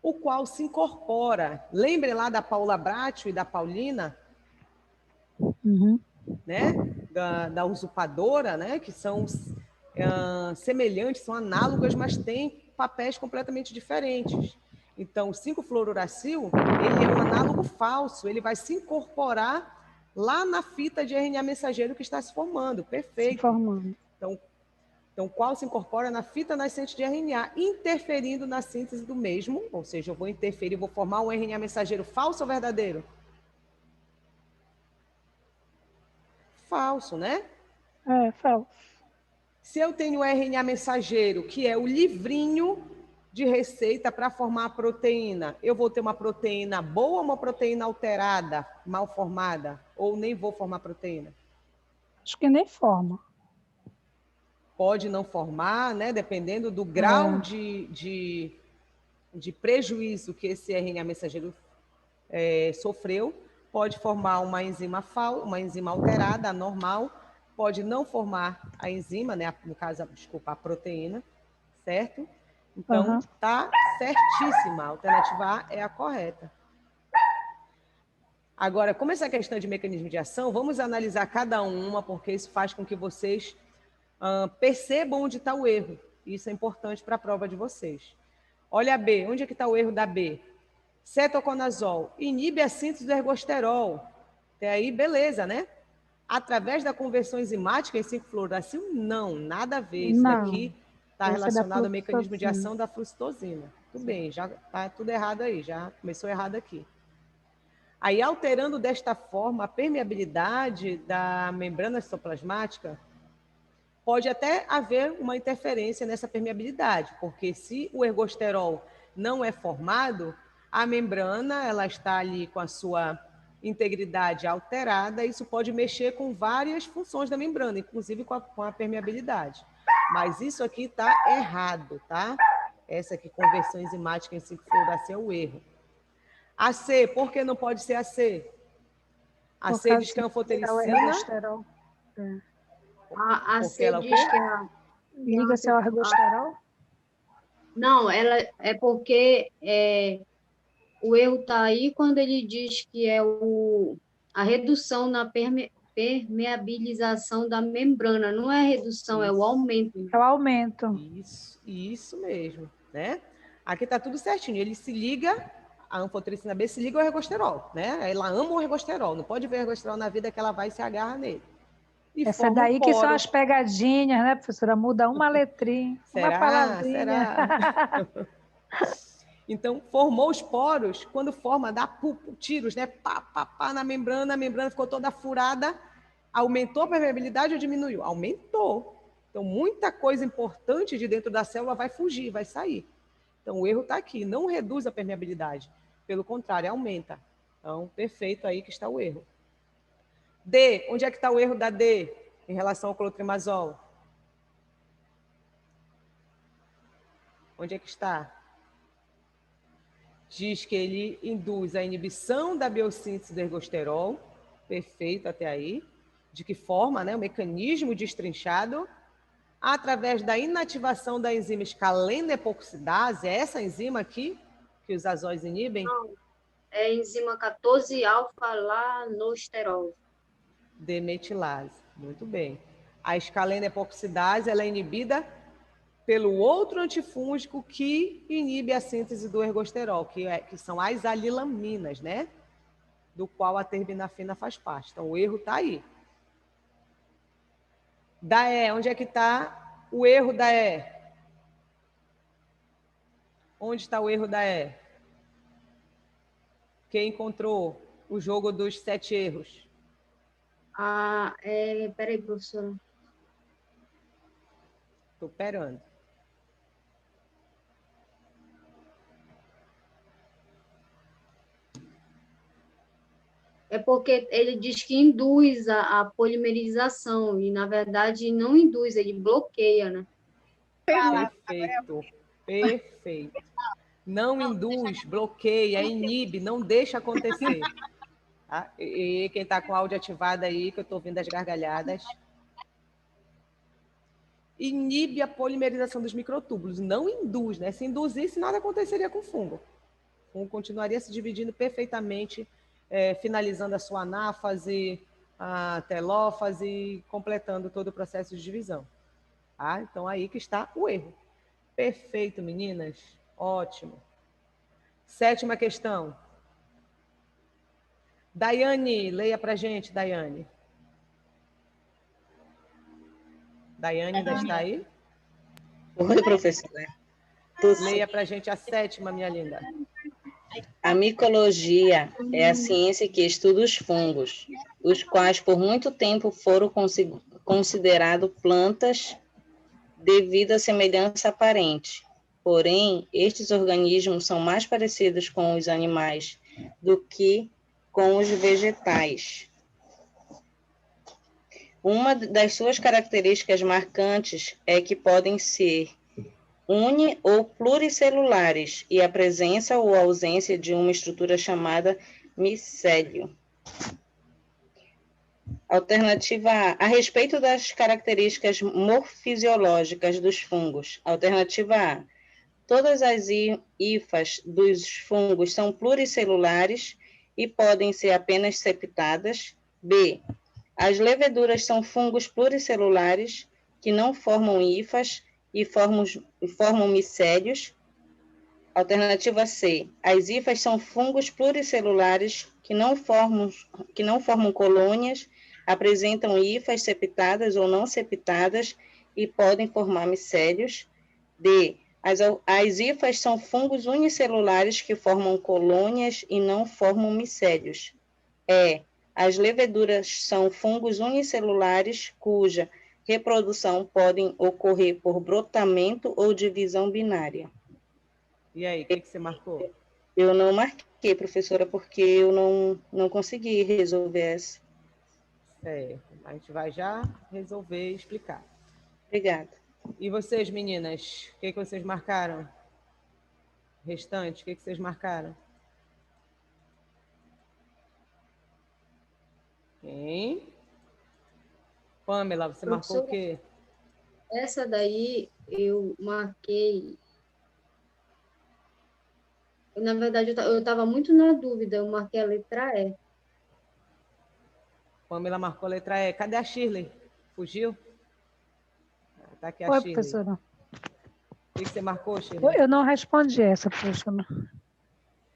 o qual se incorpora. Lembrem lá da Paula Bratio e da Paulina, né? Da usurpadora, né? Que são semelhantes, são análogas, mas têm papéis completamente diferentes. Então, o 5-fluoruracil, ele é um análogo falso, ele vai se incorporar lá na fita de RNA mensageiro que está se formando. Perfeito. Se formando. Então, qual se incorpora na fita nascente de RNA, interferindo na síntese do mesmo, ou seja, eu vou interferir, vou formar um RNA mensageiro falso ou verdadeiro? Falso, né? É, falso. Se eu tenho o RNA mensageiro, que é o livrinho de receita para formar a proteína, eu vou ter uma proteína boa ou uma proteína alterada, mal formada? Ou nem vou formar proteína? Acho que nem forma. Pode não formar, né? Dependendo do grau de prejuízo que esse RNA mensageiro sofreu, pode formar uma enzima alterada, anormal, pode não formar a enzima, né? No caso, desculpa, a proteína, certo? Então, tá certíssima. A alternativa A é a correta. Agora, como essa questão de mecanismo de ação, vamos analisar cada uma, porque isso faz com que vocês percebam onde está o erro. Isso é importante para a prova de vocês. Olha a B. Onde é que está o erro da B? Cetoconazol inibe a síntese do ergosterol. Até aí, beleza, né? Através da conversão enzimática em 5-fluoruracil? Não, nada a ver. Isso daqui está relacionado ao mecanismo de ação da flucitosina. Tudo bem, já está tudo errado aí, já começou errado aqui. Aí, alterando desta forma a permeabilidade da membrana citoplasmática, pode até haver uma interferência nessa permeabilidade, porque se o ergosterol não é formado, a membrana ela está ali com a sua integridade alterada, isso pode mexer com várias funções da membrana, inclusive com a permeabilidade. Mas isso aqui está errado, tá? Essa aqui, conversão enzimática em 5-fluoracê, é o erro. AC, por que não pode ser AC? AC diz que é anfotericina. A Porque C ela o diz quê? que a... Liga-se ao ergosterol? Não, ela é porque o erro está aí quando ele diz que é a redução na permeabilização da membrana. Não é redução, é o aumento. É o aumento. Isso mesmo, né? Aqui está tudo certinho. Ele se liga, a anfotericina B se liga ao ergosterol, né? Ela ama o ergosterol. Não pode ver ergosterol na vida que ela vai e se agarra nele. E Essa daí que são as pegadinhas, né, professora? Muda uma letrinha, uma palavrinha. Será? Então, formou os poros, quando forma, dá tiros, né? Pá, pá, pá, na membrana, a membrana ficou toda furada. Aumentou a permeabilidade ou diminuiu? Aumentou. Então, muita coisa importante de dentro da célula vai fugir, vai sair. Então, o erro está aqui. Não reduz a permeabilidade. Pelo contrário, aumenta. Então, perfeito aí que está o erro. D, onde é que está o erro da D em relação ao clotrimazol? Onde é que está? Diz que ele induz a inibição da biossíntese do ergosterol, perfeito até aí. De que forma, né? O mecanismo destrinchado, através da inativação da enzima escaleno-epoxidase, é essa enzima aqui que os azóis inibem? Não, é a enzima 14-alfa-lanosterol. Demetilase, muito bem. A escaleno-epoxidase ela é inibida pelo outro antifúngico que inibe a síntese do ergosterol, que são as alilaminas, né? Do qual a terbinafina faz parte. Então, o erro está aí. Da E, onde é que está o erro da E? Onde está o erro da E? Quem encontrou o jogo dos 7 erros? Peraí, professora. Estou esperando. É porque ele diz que induz a polimerização, e, na verdade, não induz, ele bloqueia, né? Perfeito, perfeito. Não induz, bloqueia, inibe, não deixa acontecer. Tá? E quem está com o áudio ativado aí, que eu estou ouvindo as gargalhadas. Inibe a polimerização dos microtúbulos, não induz, né? Se induzisse, nada aconteceria com o fungo. O fungo continuaria se dividindo perfeitamente, finalizando a sua anáfase, a telófase, completando todo o processo de divisão. Tá? Então, aí que está o erro. Perfeito, meninas. Ótimo. 7ª questão. Daiane, leia para a gente, Daiane. Daiane ainda está aí? Oi, professora. Leia para a gente a 7ª, minha linda. A micologia é a ciência que estuda os fungos, os quais por muito tempo foram considerados plantas devido à semelhança aparente. Porém, estes organismos são mais parecidos com os animais do que com os vegetais. Uma das suas características marcantes é que podem ser uni- ou pluricelulares e a presença ou ausência de uma estrutura chamada micélio. Alternativa A. A respeito das características morfisiológicas dos fungos. Alternativa A. Todas as hifas dos fungos são pluricelulares e podem ser apenas septadas. B. As leveduras são fungos pluricelulares que não formam hifas e formam micélios. Alternativa C. As hifas são fungos pluricelulares que não formam colônias, apresentam hifas septadas ou não septadas e podem formar micélios. D. As hifas são fungos unicelulares que formam colônias e não formam micélios. E. As leveduras são fungos unicelulares cuja reprodução pode ocorrer por brotamento ou divisão binária. E aí, o que você marcou? Eu não marquei, professora, porque eu não consegui resolver essa. Certo. A gente vai já resolver e explicar. Obrigada. E vocês, meninas, o que vocês marcaram? Restante, o que vocês marcaram? Quem? Pamela, você marcou o quê? Essa daí eu marquei. Na verdade, eu estava muito na dúvida, eu marquei a letra E. Pamela marcou a letra E. Cadê a Shirley? Fugiu? Tá aqui a Oi, Shirley. professora. O que você marcou, Shirley? Eu não respondi essa, professora.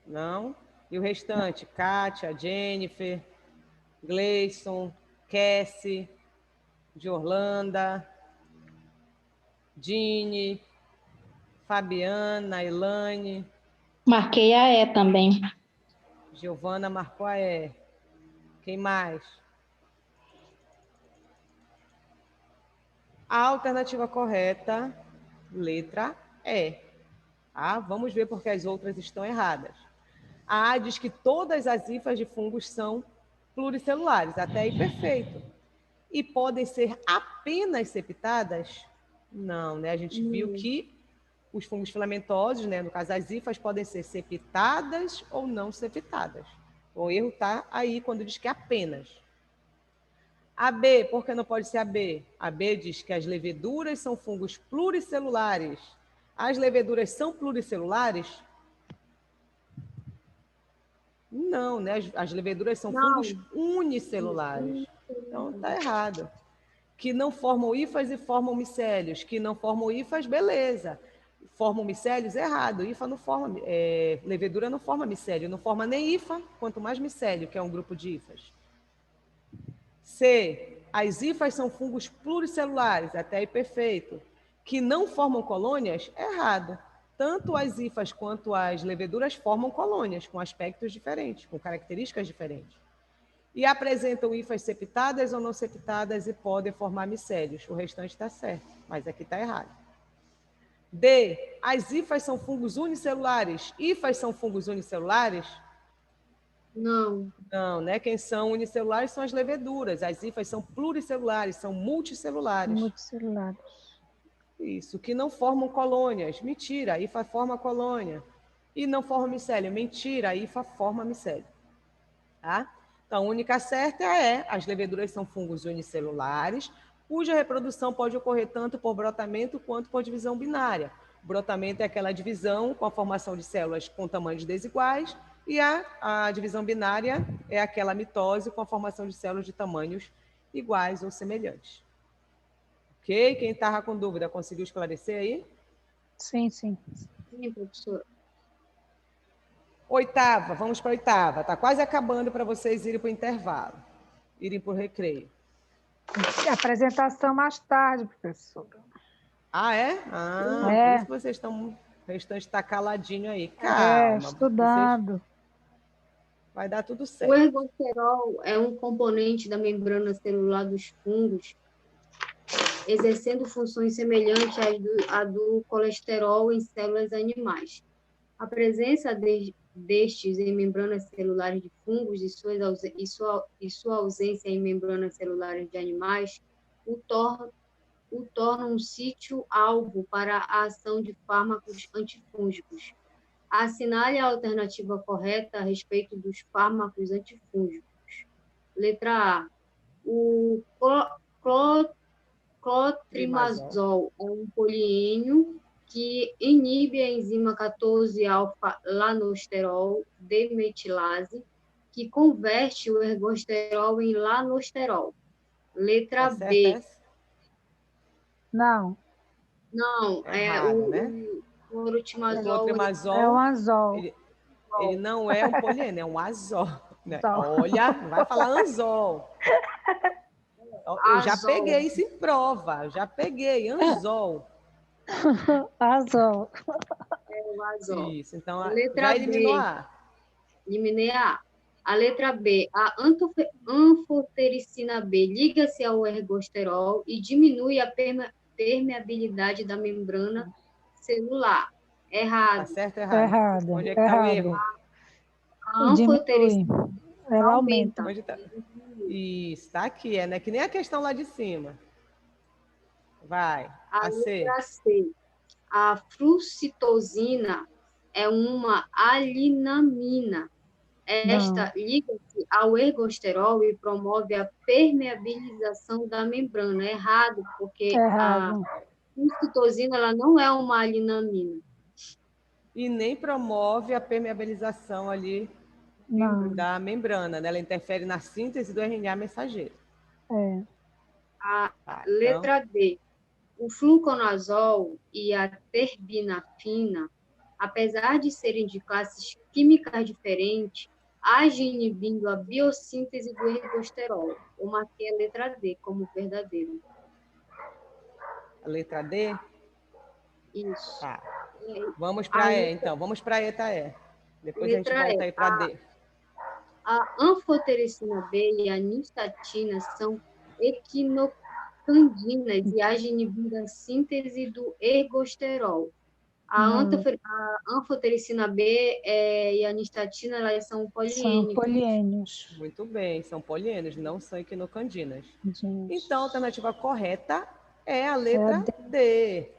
Não? E o restante? Kátia, Jennifer, Gleison, Cassie, Giorlanda, Dini, Fabiana, Elane. Marquei a E também. Giovana marcou a E. Quem mais? A alternativa correta, letra E. Tá? Vamos ver porque as outras estão erradas. A A diz que todas as hifas de fungos são pluricelulares, até aí perfeito. E podem ser apenas septadas? Não, né? A gente viu que os fungos filamentosos, né, no caso as hifas, podem ser septadas ou não septadas. O erro está aí quando diz que apenas. A B, por que não pode ser a B? A B diz que as leveduras são fungos pluricelulares. As leveduras são pluricelulares? Não, né? As leveduras são fungos unicelulares. Então, está errado. Que não formam hifas e formam micélios. Que não formam hifas, beleza. Formam micélios, errado. Hifa não forma, levedura não forma micélio. Não forma nem hifa, quanto mais micélio, que é um grupo de hifas. C. As hifas são fungos pluricelulares, até aí perfeito. Que não formam colônias, errado. Tanto as hifas quanto as leveduras formam colônias, com aspectos diferentes, com características diferentes. E apresentam hifas septadas ou não septadas e podem formar micélios. O restante está certo, mas aqui está errado. D. As hifas são fungos unicelulares. Hifas são fungos unicelulares? Não. Não, né? Quem são unicelulares são as leveduras. As hifas são pluricelulares, são multicelulares. Multicelulares. Isso, que não formam colônias. Mentira, a hifa forma colônia. E não forma micélio. Mentira, a hifa forma micélio. Tá? Então, a única certa é as leveduras são fungos unicelulares, cuja reprodução pode ocorrer tanto por brotamento quanto por divisão binária. O brotamento é aquela divisão com a formação de células com tamanhos desiguais, e a divisão binária é aquela mitose com a formação de células de tamanhos iguais ou semelhantes. Ok? Quem estava com dúvida, conseguiu esclarecer aí? Sim, sim. Sim, professora. Oitava, vamos para a oitava. Está quase acabando para vocês irem para o intervalo, irem para o recreio. Apresentação mais tarde, professora. Ah, é? Ah, É. por isso que vocês estão... O restante está caladinho aí. Calma. Estudando. Vocês... Vai dar tudo O certo. ergosterol é um componente da membrana celular dos fungos, exercendo funções semelhantes à do colesterol em células animais. A presença destes em membranas celulares de fungos e sua ausência em membranas celulares de animais o torna um sítio-alvo para a ação de fármacos antifúngicos. Assinale a alternativa correta a respeito dos fármacos antifúngicos. Letra A. O clotrimazol é um poliênio que inibe a enzima 14-alfa-lanosterol demetilase, que converte o ergosterol em lanosterol. Letra B. Não. Não, errado, né? O clotrimazol é um azol. Ele não é um poliênio, é um azol. Né? Olha, não vai falar anzol. Eu já peguei isso em prova, eu já peguei, anzol. Azol. É o azol. Isso, então letra já eliminou B. a A. Eliminei a A. A letra B, a anfotericina B liga-se ao ergosterol e diminui a permeabilidade da membrana celular. Tá Errado. certo ou Tá errado? errado. Onde é que está o Errado. erro? A E diminui. anfotericina Ela aumenta. Onde tá? Isso, tá aqui. É, né? Que nem a questão lá de cima. Vai. A A C. letra C. A flucitosina é uma alinamina. Esta liga-se ao ergosterol e promove a permeabilização da membrana. É errado, porque a Errado. flucitosina ela não é uma alinamina. E nem promove a permeabilização ali Não. da membrana, né? Ela interfere na síntese do RNA mensageiro. É. A Tá, letra D. O fluconazol e a terbinafina, apesar de serem de classes químicas diferentes, agem inibindo a biossíntese do ergosterol. Eu marquei a letra D como verdadeira. a letra D. Isso. Tá. E Vamos a para E, letra, então. Vamos para E, tá? Depois a gente letra volta E. aí para D. A anfotericina B e a nistatina são equinocandinas e agem inibindo a síntese do ergosterol. A Não. anfotericina B e a nistatina, elas são São poliênicas. poliênios. Muito bem, são polienos, não são equinocandinas. Gente. Então, a alternativa correta é a É a letra D. D.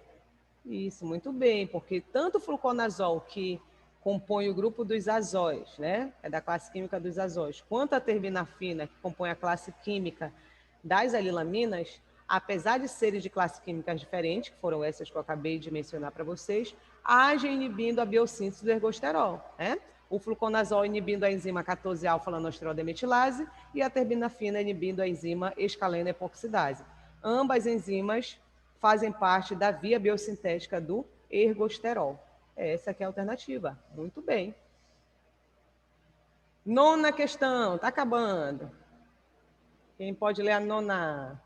Isso, muito bem, porque tanto o fluconazol, que compõe o grupo dos azóis, né? É da classe química dos azóis, quanto a terbinafina, que compõe a classe química das alilaminas, apesar de serem de classes químicas diferentes, que foram essas que eu acabei de mencionar para vocês, agem inibindo a biossíntese do ergosterol, né? O fluconazol inibindo a enzima 14-alfa-lanosterol-demetilase e a terbinafina inibindo a enzima escaleno-epoxidase. Ambas enzimas fazem parte da via biosintética do ergosterol. Essa aqui é a alternativa. Muito bem. Nona questão, está acabando. Quem pode ler a nona?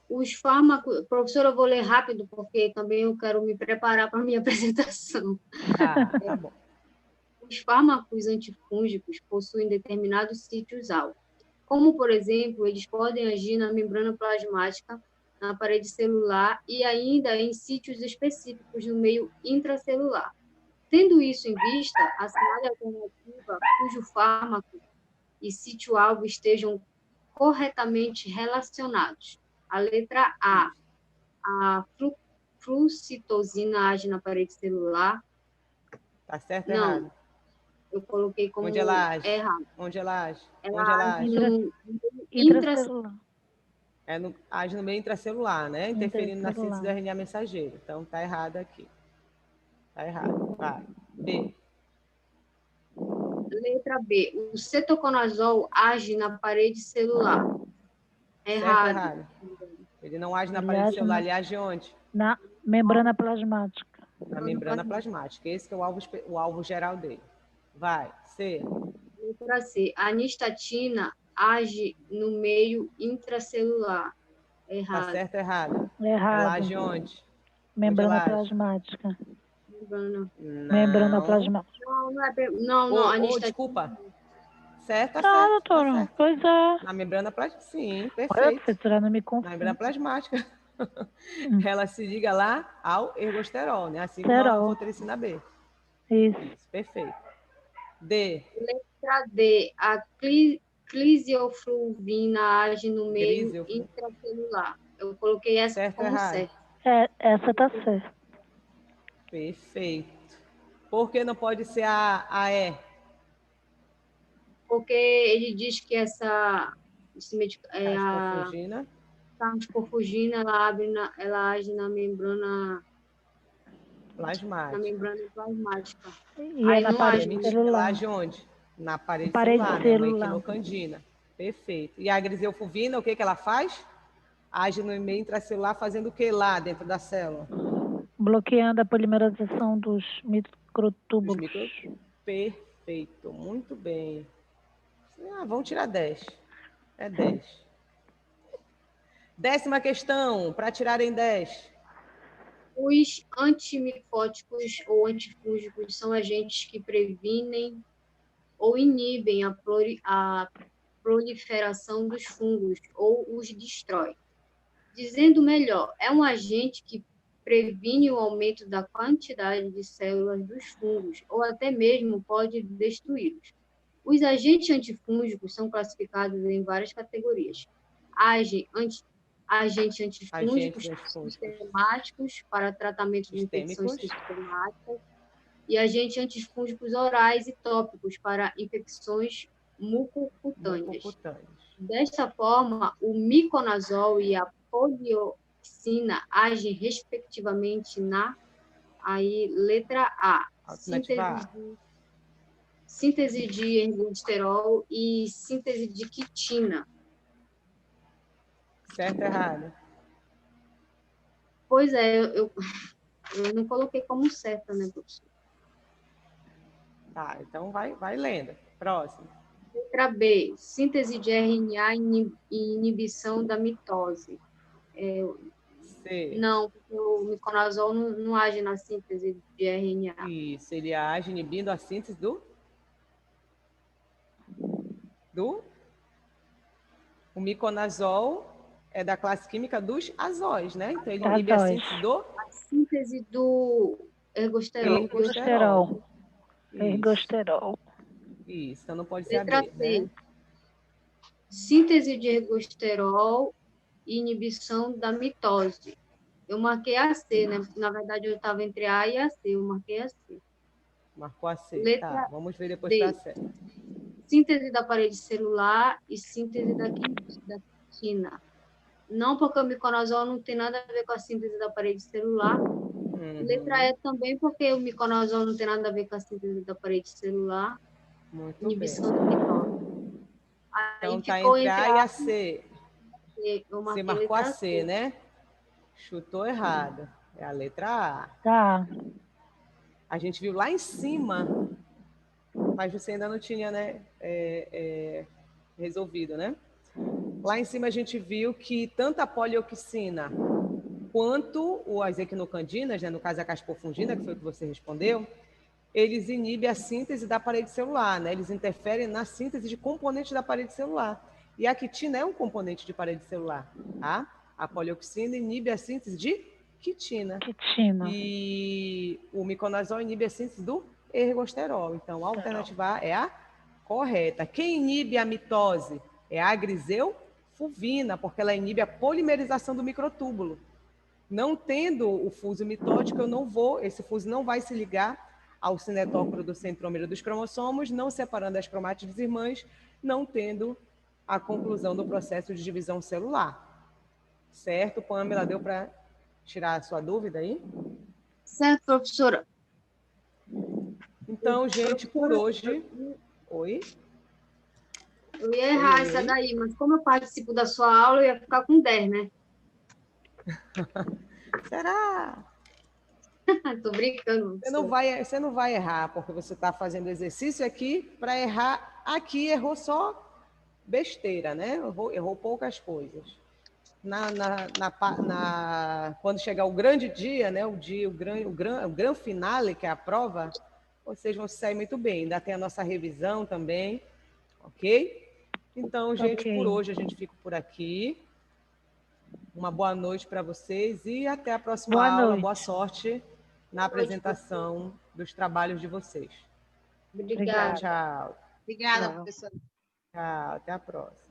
Os fármacos... Professora, eu vou ler rápido, porque também eu quero me preparar para a minha apresentação. Tá bom. Os fármacos antifúngicos possuem determinados sítios alvos, como, por exemplo, eles podem agir na membrana plasmática, na parede celular e ainda em sítios específicos no meio intracelular. Tendo isso em vista, assinale a alternativa cujo fármaco e sítio-alvo estejam corretamente relacionados. A letra a flucitosina age na parede celular. Tá certo ou Não, errado? eu coloquei como Onde ela age? errado. Onde ela age? Ela Onde ela age age? no Intracelular. Age no meio intracelular, né? Interferindo na síntese do Intracelular. RNA mensageiro. Então, tá errado aqui. Tá errado. Vai. B. Letra B. O cetoconazol age na parede celular. Certo ou Errado. errado? Ele não age na Ele parede age celular, na- ele age onde? Na membrana plasmática. Na membrana plasmática. Esse que é o alvo geral dele. Vai. C. Letra C. A nistatina age no meio intracelular. Tá Errado. certo ou errado? Ela Errado. age onde? Membrana Onde ela age? plasmática. Membrana. Membrana Não. plasmática. Não, a nistatina. Desculpa. Certo, tá Não, certo. doutora. Tá certo. Pois é. Na membrana plasmática. Sim, Olha, perfeito. professora, não me Na confunde. membrana plasmática. Ela se liga lá ao ergosterol, né? Assim como a Ergosterol. anfotericina B. Isso. Isso, perfeito. D. Letra D. A clisiofluvina age no meio Grisel. intracelular. Eu coloquei essa Certo ou como errado? certa. Essa tá certa. Perfeito. Por que não pode ser a E? Porque ele diz que esse A a cardiopofugina, ela age na membrana plasmática. E Aí é na não parede age. Ela celular. age onde? Na parede Parede celular, né? Uma celular. equinocandina. Perfeito. E a griseofulvina, o que ela faz? Age no meio intracelular fazendo o que lá dentro da célula? Bloqueando a polimerização dos microtúbulos. Perfeito, muito bem. Vamos tirar 10. É 10. 10ª questão, para tirarem 10. Os antimicóticos ou antifúngicos são agentes que previnem ou inibem a proliferação dos fungos ou os destrói. Dizendo melhor, é um agente que previne o aumento da quantidade de células dos fungos, ou até mesmo pode destruí-los. Os agentes antifúngicos são classificados em várias categorias. Agentes antifúngicos sistemáticos para tratamento de infecções sistemáticas e agentes antifúngicos orais e tópicos para infecções mucocutâneas. Desta forma, o miconazol e a polioxina agem respectivamente na letra A, síntese de ergosterol e síntese de quitina. Certo ou errado? Pois é, eu não coloquei como certa, né, professor? Tá, então vai lendo. Próximo. Letra B, síntese de RNA e inibição da mitose. C. Não, porque o miconazol não age na síntese de RNA. Isso, ele age inibindo a síntese o miconazol é da classe química dos azóis, né? Então ele inibe a síntese do ergosterol. Ergosterol. Isso, então não pode ser Letra a B, C. né? Síntese de ergosterol e inibição da mitose. Eu marquei a C, né? Na verdade, eu estava entre A e a C, eu marquei a C. Marcou a C. Letra Tá, vamos ver depois D. para a C. Síntese da parede celular e síntese da quitina. Não, porque o miconazol não tem nada a ver com a síntese da parede celular. Letra E também, porque o miconazol não tem nada a ver com a síntese da parede celular. Muito inibição bem. da mitose. Então está entre A e a C. Você marcou a C, né? Chutou errado. É a letra A. Tá. A gente viu lá em cima, mas você ainda não tinha, né, resolvido, né? Lá em cima a gente viu que tanto a polioxina quanto as equinocandinas, né, no caso a caspofungina, que foi o que você respondeu, eles inibem a síntese da parede celular, né? Eles interferem na síntese de componentes da parede celular. E a quitina é um componente de parede celular, tá? A polioxina inibe a síntese de quitina. E o miconazol inibe a síntese do ergosterol. Então, a alternativa A é a correta. Quem inibe a mitose é a griselfulvina, porque ela inibe a polimerização do microtúbulo. Não tendo o fuso mitótico, esse fuso não vai se ligar ao cinetócoro do centrômero dos cromossomos, não separando as cromátides irmãs, não tendo a conclusão do processo de divisão celular. Certo, Pamela? Deu para tirar a sua dúvida aí? Certo, professora. Então, gente, por hoje... Oi? Eu ia errar essa daí, mas como eu participo da sua aula, eu ia ficar com 10, né? Será? Tô brincando. Você não vai errar, porque você está fazendo exercício aqui para errar. Aqui errou só besteira, né? Errou poucas coisas. Quando chegar o grande dia, né? O grande finale, que é a prova, vocês vão se sair muito bem. Ainda tem a nossa revisão também, ok? Então, gente, por hoje a gente fica por aqui. Uma boa noite para vocês e até a próxima aula. Boa sorte na apresentação dos trabalhos de vocês. Obrigada. Tchau. Obrigada, professora. Tchau, até a próxima.